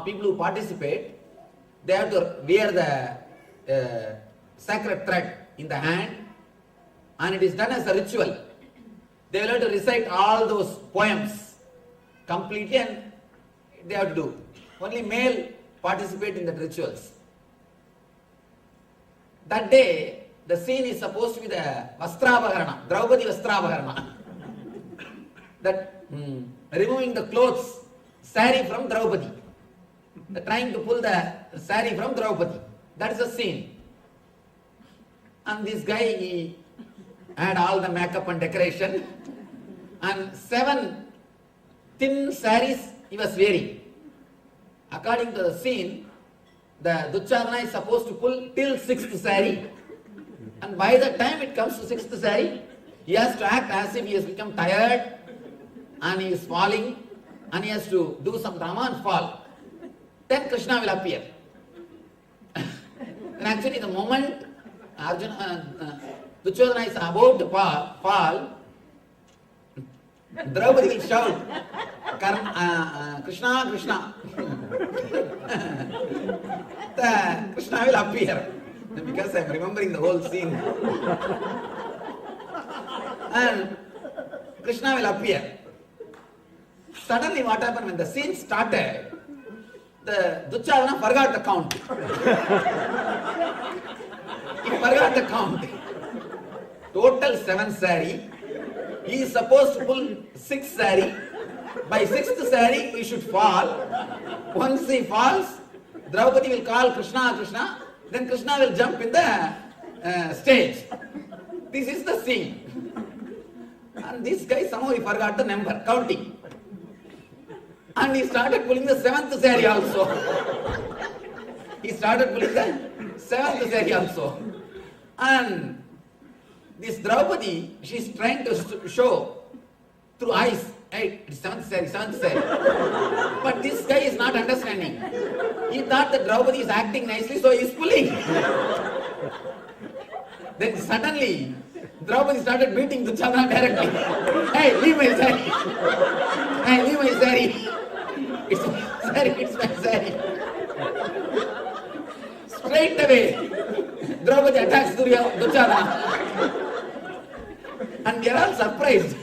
Speaker 4: people who participate, they have to wear the sacred thread in the hand, and it is done as a ritual. They will have to recite all those poems completely, and they have to do. Only male participate in the rituals. That day, the scene is supposed to be the Vastrabhagarana, Draupadi Vastrabhagarana. That removing the clothes, sari from Draupadi. Trying to pull the sari from Draupadi. That is the scene. And this guy, he had all the makeup and decoration. And 7 thin saris he was wearing. According to the scene, the Duchadana is supposed to pull till 6th sari. And by the time it comes to 6th sari, he has to act as if he has become tired and he is falling and he has to do some drama and fall. Then Krishna will appear. And actually the moment Duryodhana is about to fall, Draupadi will shout, Krishna, Krishna. Krishna will appear. Because I am remembering the whole scene. And Krishna will appear. Suddenly what happened when the scene started, the Duryodhana forgot the count. He forgot the count. Total 7 sari. He is supposed to pull 6 sari. By 6th sari, he should fall. Once he falls, Draupadi will call Krishna, Krishna. Then Krishna will jump in the stage. This is the scene. And this guy somehow he forgot the number, counting. And he started pulling the 7th sari also. He started pulling the 7th sari also. And this Draupadi, she is trying to show through eyes, hey, it's 7th sari, 7th sari. But this guy is not understanding. He thought that Draupadi is acting nicely, so he is pulling. Then suddenly, Draupadi started beating Duryodhana directly. Hey, leave my sari. Hey, leave my sari. It's my sari, it's my sari. Straight away, Draupadi attacks Duryodhana. And we are all surprised.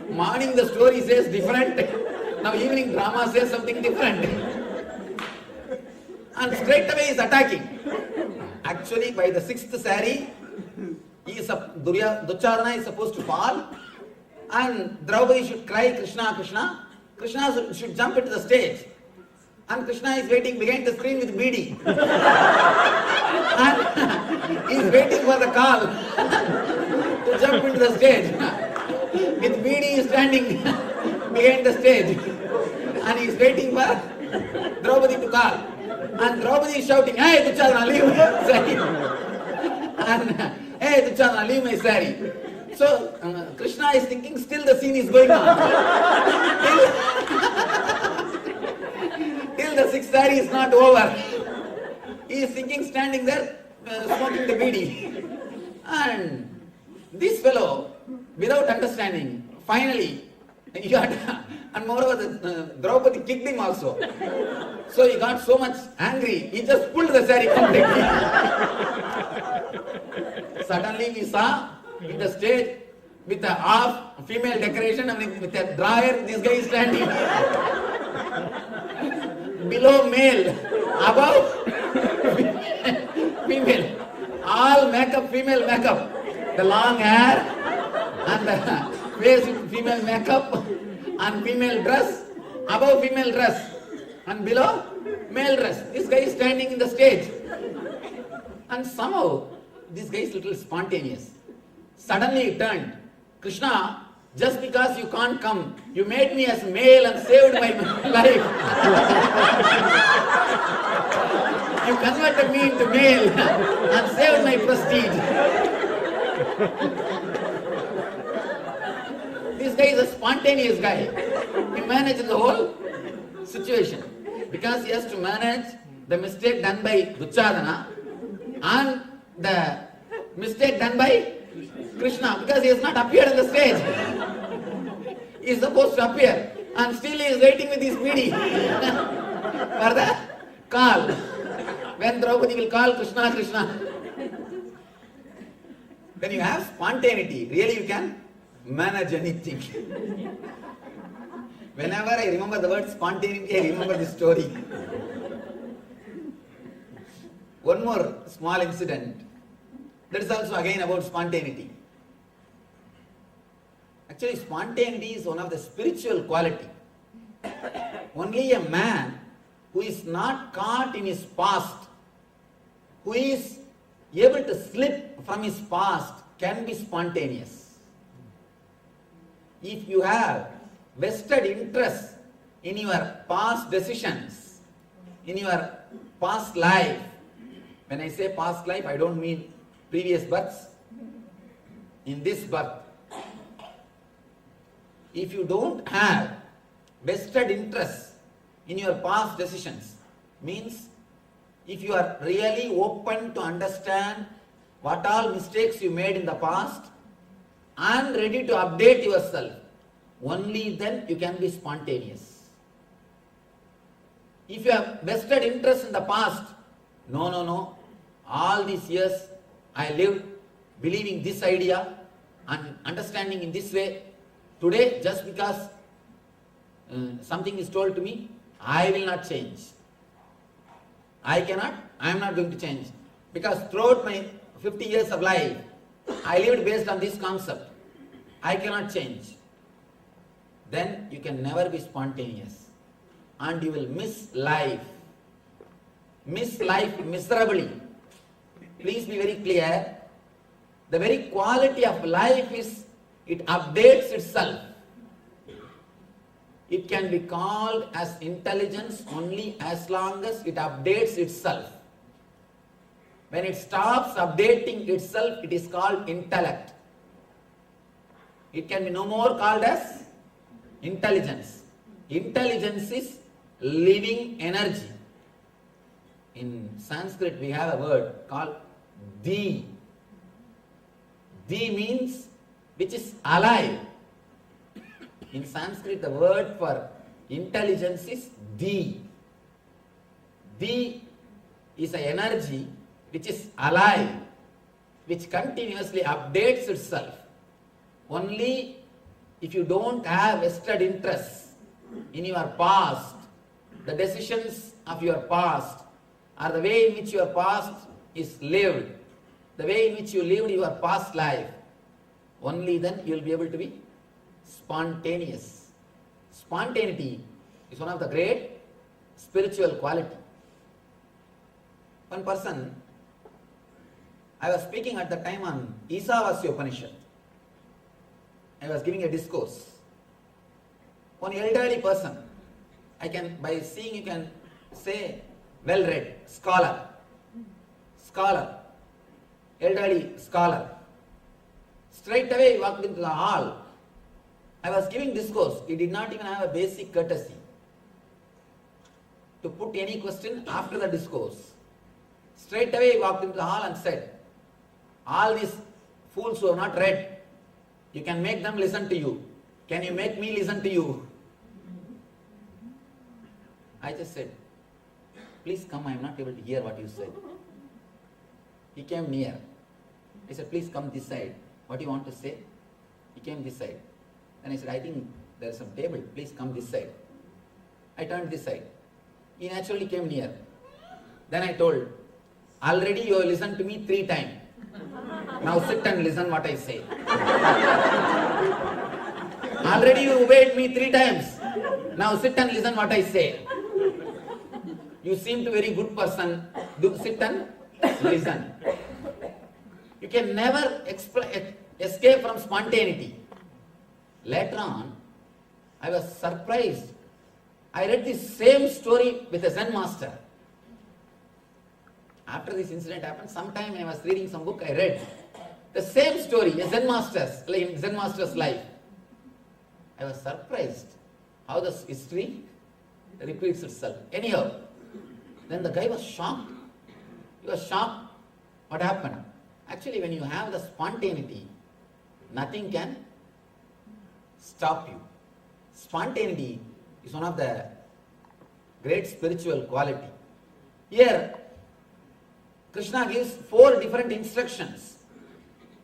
Speaker 4: Morning the story says different. Now evening drama says something different. And straight away he is attacking. Actually by the 6th sari, Duryodhana is supposed to fall. And Draupadi should cry Krishna, Krishna. Krishna should jump into the stage. And Krishna is waiting behind the screen with beedi. And he is waiting for the call to jump into the stage. With beedi is standing behind the stage. And he is waiting for Draupadi to call. And Draupadi is shouting, hey Duryodhana, leave my sari. And hey Duryodhana, leave my sari. So Krishna is thinking still the scene is going on. Till the 6th sari is not over. He is thinking standing there smoking the beedi. And this fellow, without understanding, finally, he got, and moreover, Draupadi kicked him also. So he got so much angry, he just pulled the sari completely. Suddenly we saw in the stage with a half female decoration and with a dryer, this guy is standing. Below male, above female. All makeup, female makeup. The long hair and the face with female makeup and female dress, above female dress and below male dress. This guy is standing in the stage. And somehow this guy is little spontaneous. Suddenly he turned. Krishna, just because you can't come, you made me as male and saved my life. You converted me into male and saved my prestige. This guy is a spontaneous guy. He manages the whole situation because he has to manage the mistake done by Duryodhana and the mistake done by Krishna because he has not appeared on the stage. He is supposed to appear and still he is waiting with his beedi for the call. When Draupadi will call Krishna, Krishna. When you have spontaneity, really you can manage anything. Whenever I remember the word spontaneity, I remember this story. One more small incident. That is also again about spontaneity. Actually, spontaneity is one of the spiritual quality. Only a man who is not caught in his past, who is able to slip from his past, can be spontaneous. If you have vested interest in your past decisions, in your past life, when I say past life, I don't mean previous births, in this birth. If you don't have vested interest in your past decisions, means if you are really open to understand what all mistakes you made in the past and ready to update yourself, only then you can be spontaneous. If you have vested interest in the past, no, all these years I lived believing this idea and understanding in this way. Today, just because something is told to me, I will not change. I am not going to change. Because throughout my 50 years of life, I lived based on this concept. I cannot change. Then you can never be spontaneous. And you will miss life. Miss life miserably. Please be very clear. The very quality of life is, it updates itself. It can be called as intelligence only as long as it updates itself. When it stops updating itself, it is called intellect. It can be no more called as intelligence. Intelligence is living energy. In Sanskrit we have a word called di. Di means which is alive. In Sanskrit the word for intelligence is di. Di is an energy which is alive, which continuously updates itself. Only if you don't have vested interest in your past, the decisions of your past, or the way in which your past is lived, the way in which you lived your past life, only then you will be able to be spontaneous. Spontaneity is one of the great spiritual quality. One person, I was speaking at the time on Isavasya Upanishad. I was giving a discourse. One elderly person, by seeing you can say well-read, scholar, elderly scholar. Straight away he walked into the hall. I was giving discourse. He did not even have a basic courtesy to put any question after the discourse. Straight away he walked into the hall and said, all these fools who have not read, you can make them listen to you. Can you make me listen to you? I just said, please come, I am not able to hear what you said. He came near. I said, please come this side. What do you want to say? He came this side. Then I said, I think there is some table. Please come this side. I turned this side. He naturally came near. Then I told, already you have listened to me 3 times. Now sit and listen what I say. Already you obeyed me 3 times. Now sit and listen what I say. You seem to be a very good person. Sit and listen. You can never escape from spontaneity. Later on, I was surprised. I read the same story with a Zen master. After this incident happened, sometime I was reading some book, I read the same story, a Zen master's life. I was surprised how this history repeats itself. Anyhow, then the guy was shocked. He was shocked. What happened? Actually, when you have the spontaneity, nothing can stop you. Spontaneity is one of the great spiritual quality. Here, Krishna gives 4 different instructions.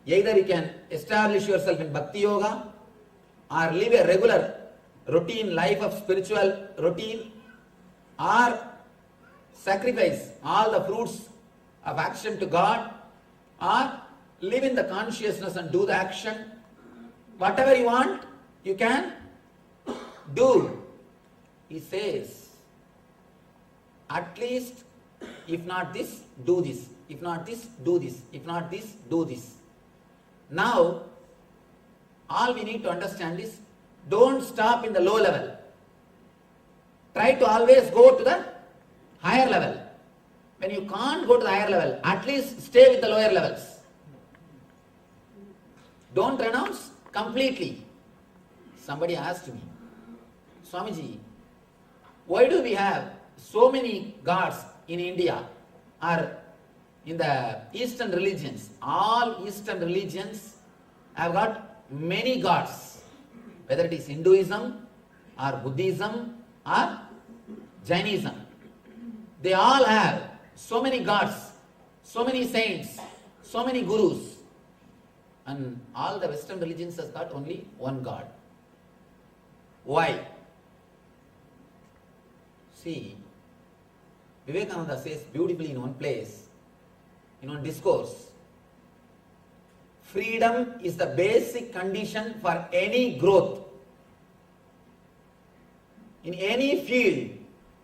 Speaker 4: Either you can establish yourself in Bhakti Yoga or live a regular routine life of spiritual routine, or sacrifice all the fruits of action to God, or live in the consciousness and do the action. Whatever you want, you can do. He says, at least, if not this, do this. If not this, do this. If not this, do this. Now, all we need to understand is, don't stop in the low level. Try to always go to the higher level. When you can't go to the higher level, at least stay with the lower levels. Don't renounce completely. Somebody asked me, Swamiji, why do we have so many gods in India? or in the Eastern religions, all Eastern religions have got many gods, whether it is Hinduism or Buddhism or Jainism. They all have so many gods, so many saints, so many gurus. And all the Western religions has got only one God. Why? See, Vivekananda says beautifully in one place, in one discourse, freedom is the basic condition for any growth. In any field,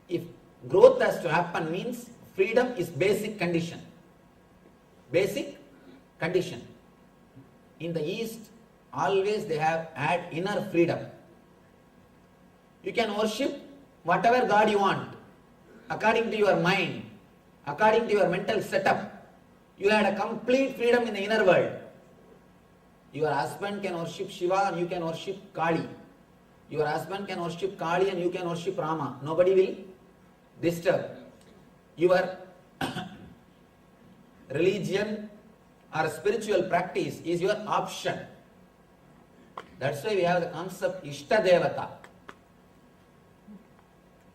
Speaker 4: if growth has to happen, means freedom is basic condition. Basic condition. In the East, always they have had inner freedom. You can worship whatever God you want, according to your mind, according to your mental setup. You had a complete freedom in the inner world. Your husband can worship Shiva and you can worship Kali. Your husband can worship Kali and you can worship Rama. Nobody will disturb. Your religion or spiritual practice is your option. That's why we have the concept Ishta Devata.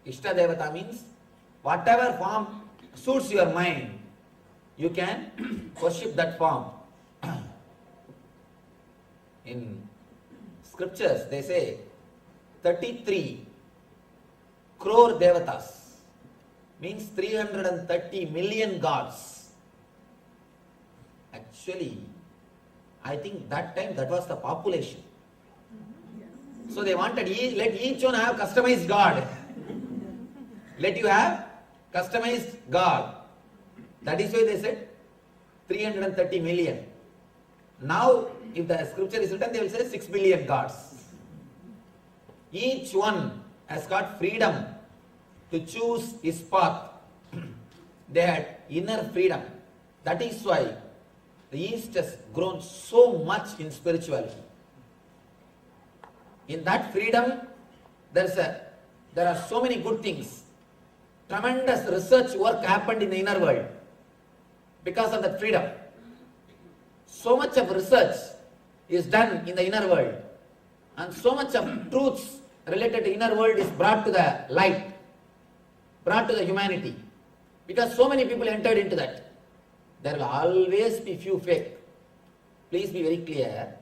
Speaker 4: Ishta Devata means whatever form suits your mind, you can worship that form. In scriptures, they say 33 crore devatas, means 330 million gods. Actually, I think that time that was the population. So they wanted, let each one have customized God. Let you have customized God. That is why they said 330 million. Now, if the scripture is written, they will say 6 billion gods. Each one has got freedom to choose his path. They had inner freedom. That is why the East has grown so much in spirituality. In that freedom, there are so many good things. Tremendous research work happened in the inner world because of that freedom. So much of research is done in the inner world, and so much of truths related to inner world is brought to the light, brought to the humanity, because so many people entered into that. There will always be few fake. Please be very clear.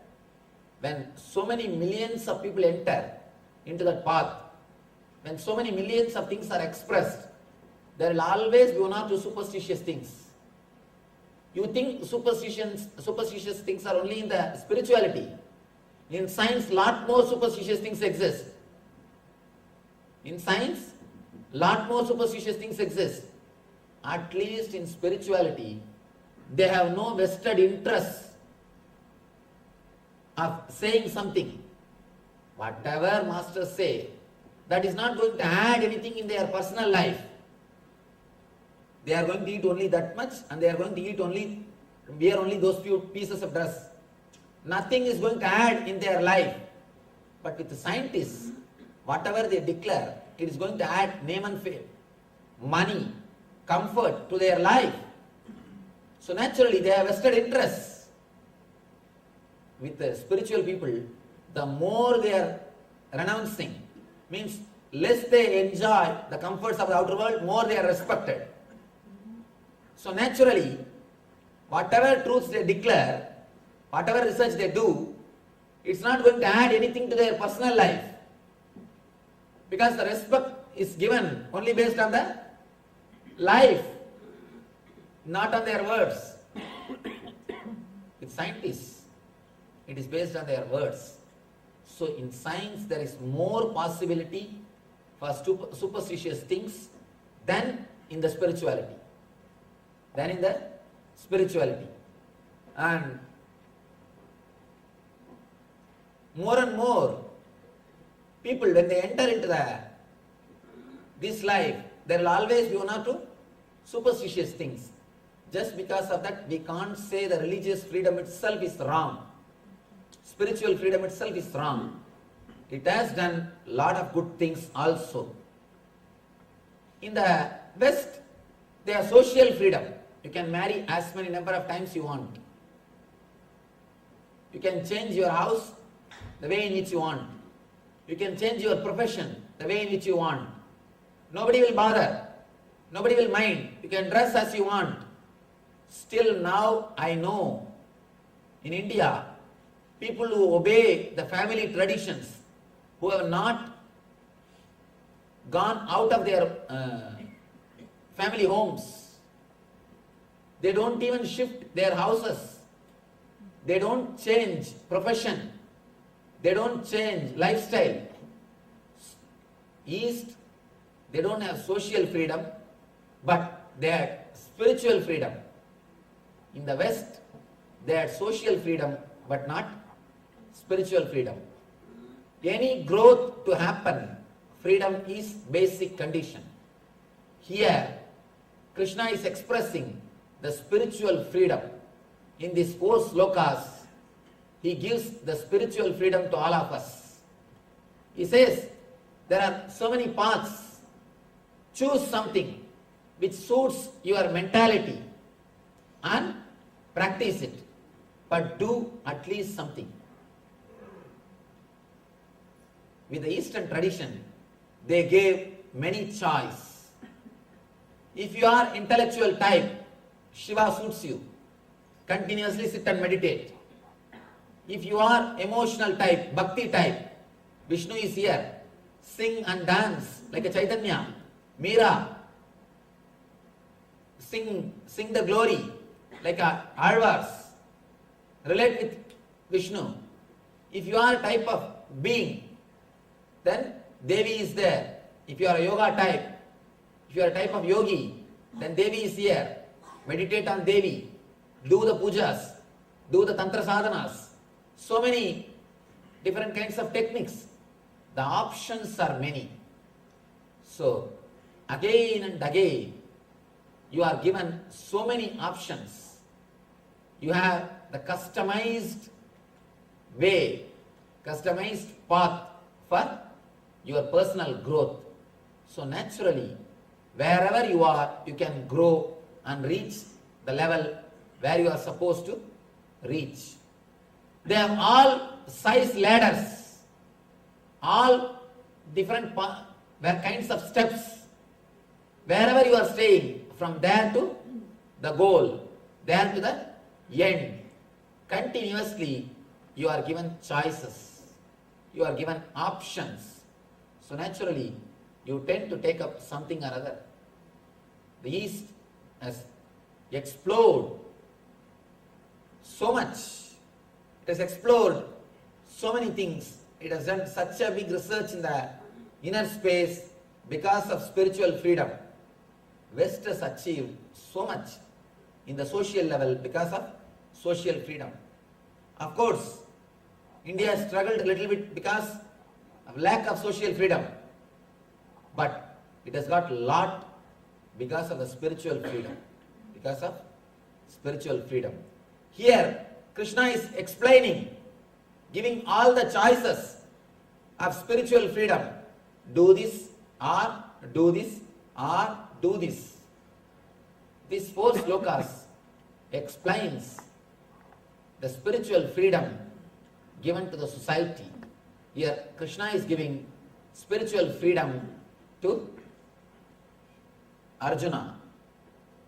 Speaker 4: When so many millions of people enter into that path, when so many millions of things are expressed, there will always be one or two superstitious things. You think superstitious things are only in the spirituality. In science, lot more superstitious things exist. In science, lot more superstitious things exist. At least in spirituality, they have no vested interest of saying something. Whatever masters say, that is not going to add anything in their personal life. They are going to eat only that much, and they are going to wear only those few pieces of dress. Nothing is going to add in their life. But with the scientists, whatever they declare, it is going to add name and fame, money, comfort to their life. So naturally, they have vested interests. With the spiritual people, the more they are renouncing, means less they enjoy the comforts of the outer world, more they are respected. So naturally, whatever truths they declare, whatever research they do, it's not going to add anything to their personal life. Because the respect is given only based on the life, not on their words. With scientists, it is based on their words. So in science, there is more possibility for superstitious things than in the spirituality. And more people, when they enter into this life, there will always be one or two superstitious things. Just because of that, we can't say the religious freedom itself is wrong. Spiritual freedom itself is wrong. It has done a lot of good things also. In the West, They have social freedom. You can marry as many number of times you want. You can change your house the way in which you want. You can change your profession the way in which you want. Nobody will bother. Nobody will mind. You can dress as you want. Still now I know in India, people who obey the family traditions, who have not gone out of their family homes, they don't even shift their houses, they don't change profession, they don't change lifestyle. East, they don't have social freedom, but they have spiritual freedom. In the West, they had social freedom, but not spiritual freedom. Any growth to happen, freedom is basic condition. Here, Krishna is expressing the spiritual freedom. In these 4 slokas, he gives the spiritual freedom to all of us. He says, there are so many paths. Choose something which suits your mentality and practice it. But do at least something. With the Eastern tradition, they gave many choice. If you are intellectual type, Shiva suits you. Continuously sit and meditate. If you are emotional type, bhakti type, Vishnu is here. Sing and dance like a Chaitanya. Meera, sing the glory like a Alvars. Relate with Vishnu. If you are a type of being, then Devi is there. If you are a yoga type, if you are a type of yogi, then Devi is here. Meditate on Devi. Do the pujas. Do the tantra sadhanas. So many different kinds of techniques. The options are many. So, again and again, you are given so many options. You have the customized way, customized path for your personal growth. So naturally, wherever you are, you can grow and reach the level where you are supposed to reach. They have all size ladders, all different kinds of steps. Wherever you are staying, from there to the goal, there to the end, continuously you are given choices, you are given options. So naturally, you tend to take up something or other. The East has explored so much. It has explored so many things. It has done such a big research in the inner space because of spiritual freedom. West has achieved so much in the social level because of social freedom. Of course, India has struggled a little bit because of lack of social freedom. But it has got a lot because of the spiritual freedom. Because of spiritual freedom. Here, Krishna is explaining, giving all the choices of spiritual freedom. Do this or do this or do this. These 4 slokas explains the spiritual freedom given to the society. Here Krishna is giving spiritual freedom to Arjuna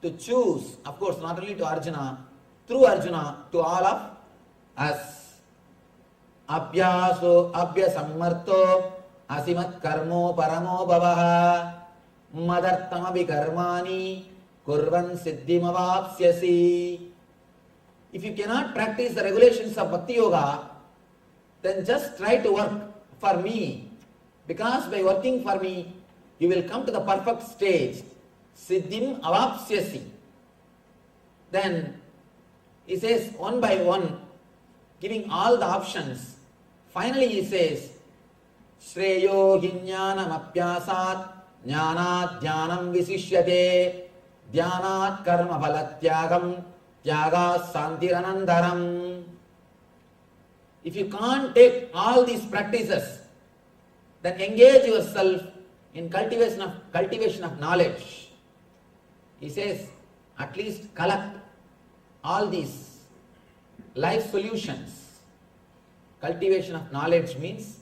Speaker 4: to choose, of course not only to Arjuna, through Arjuna to all of us. Abhyaso abhyasammarto asimat karmo paramo bhavaha madartamabi karmani kurvan siddhimavapsyasi. If you cannot practice the regulations of Bhakti Yoga, then just try to work for me. Because by working for me, you will come to the perfect stage. Siddhim avapsyasi. Then he says one by one, giving all the options. Finally he says, Shreyo hiññānam apyāsāt jnānāt jnānam visishyate dhyanāt karma phalatyāgam tyāgās santiranandaram. If you can't take all these practices, then engage yourself in cultivation of knowledge. He says, at least collect all these life solutions. Cultivation of knowledge means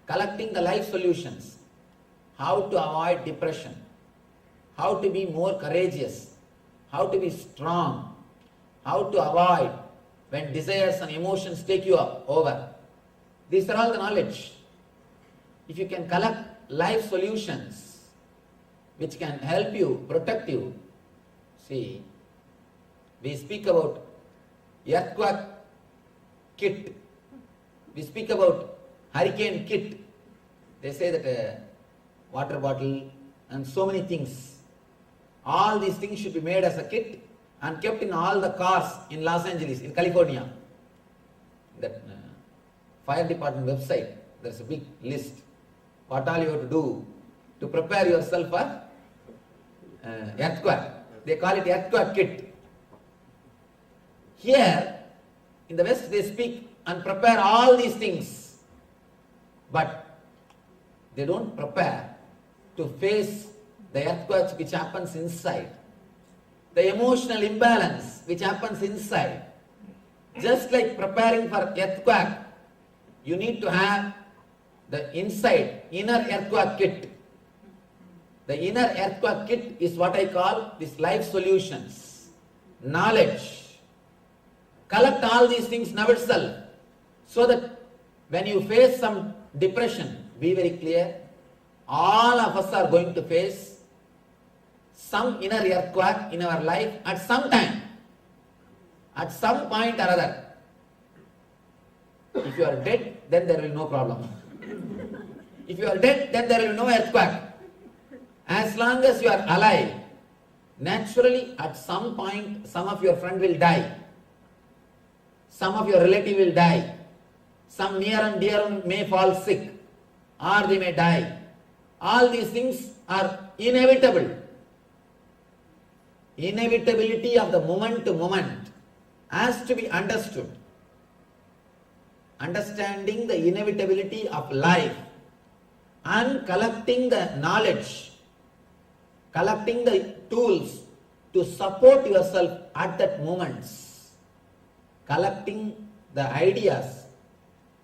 Speaker 4: collecting the life solutions. How to avoid depression, how to be more courageous, how to be strong, how to avoid when desires and emotions take you over. These are all the knowledge. If you can collect life solutions which can help you, protect you. See, we speak about earthquake kit. We speak about hurricane kit. They say that a water bottle and so many things. All these things should be made as a kit and kept in all the cars in Los Angeles, in California. That fire department website, there's a big list. What all you have to do to prepare yourself for earthquake. They call it earthquake kit. Here, in the West, they speak and prepare all these things. But they don't prepare to face the earthquakes which happens inside. The emotional imbalance which happens inside. Just like preparing for earthquake, you need to have the inside, inner earthquake kit. The inner earthquake kit is what I call these life solutions, knowledge. Collect all these things now itself, so that when you face some depression, be very clear, all of us are going to face some inner earthquake in our life at some time, at some point or other. If you are dead, then there will be no problem. If you are dead, then there will be no earthquake. As long as you are alive, naturally at some point some of your friend will die. Some of your relative will die. Some near and dear may fall sick, or they may die. All these things are inevitable. Inevitability of the moment to moment has to be understood. Understanding the inevitability of life and collecting the knowledge, collecting the tools to support yourself at that moment, collecting the ideas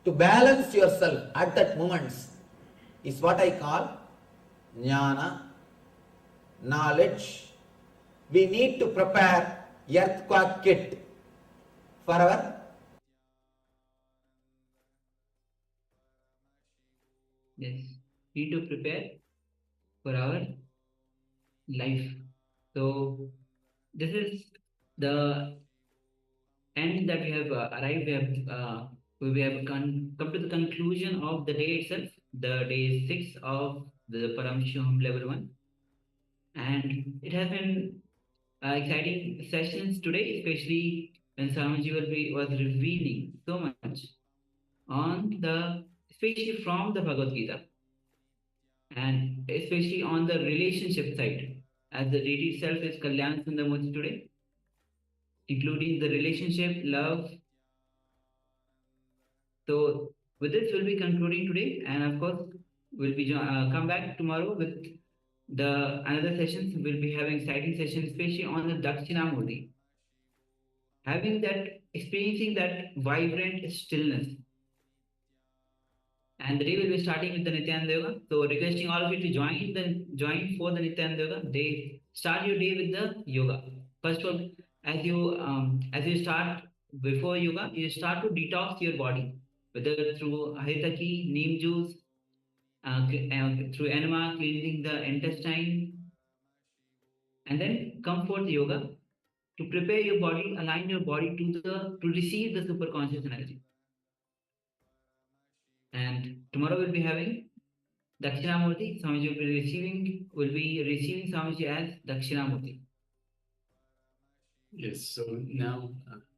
Speaker 4: to balance yourself at that moment is what I call jnana, knowledge. We need to prepare earthquake kit for our
Speaker 2: Yes, we need to prepare for our life. So this is the end that we have arrived. We have come to the conclusion of the day itself, the day 6 of the Paramashivoham Level-1, and it has been exciting sessions today, especially when Swamiji was revealing so much on especially from the Bhagavad Gita, and especially on the relationship side, as the deity itself is Kalyan Sundaramurti today, including the relationship, love. So with this, we'll be concluding today, and of course, we'll be come back tomorrow with the another sessions. We'll be having exciting sessions, especially on the Dakshinamurti, experiencing that vibrant stillness. And the day will be starting with the Nityananda Yoga. So requesting all of you to join for the Nityananda Yoga. They start your day with the yoga. First of all, as you start before yoga, you start to detox your body, whether through haritaki, neem juice, through enema, cleansing the intestine, and then come for the yoga to prepare your body, align your body to receive the super conscious energy. And tomorrow we'll be having Dakshinamurti. Swamiji will be receiving Swamiji as Dakshinamurti.
Speaker 3: Yes, so now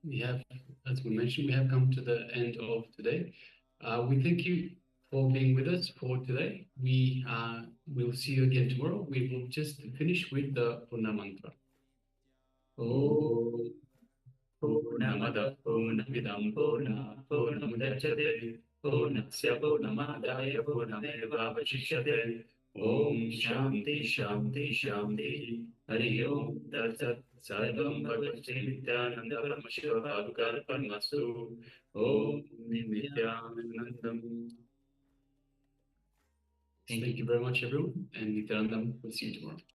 Speaker 3: we have, as we mentioned, we have come to the end of today. We thank you for being with us for today. We will see you again tomorrow. We will just finish with the Purna mantra. Om Purnamada Purnamidam Purnamudachyate Purnasya Purnamadaya Purnamevavashishyate Om Shanti Shanti Shanti. Hari Om Tat Sat Sarvam Bhagavate Nityananda Paramashivoham Om Nityanandam. Thank you very much, everyone, and Nityanandam. We'll see you tomorrow.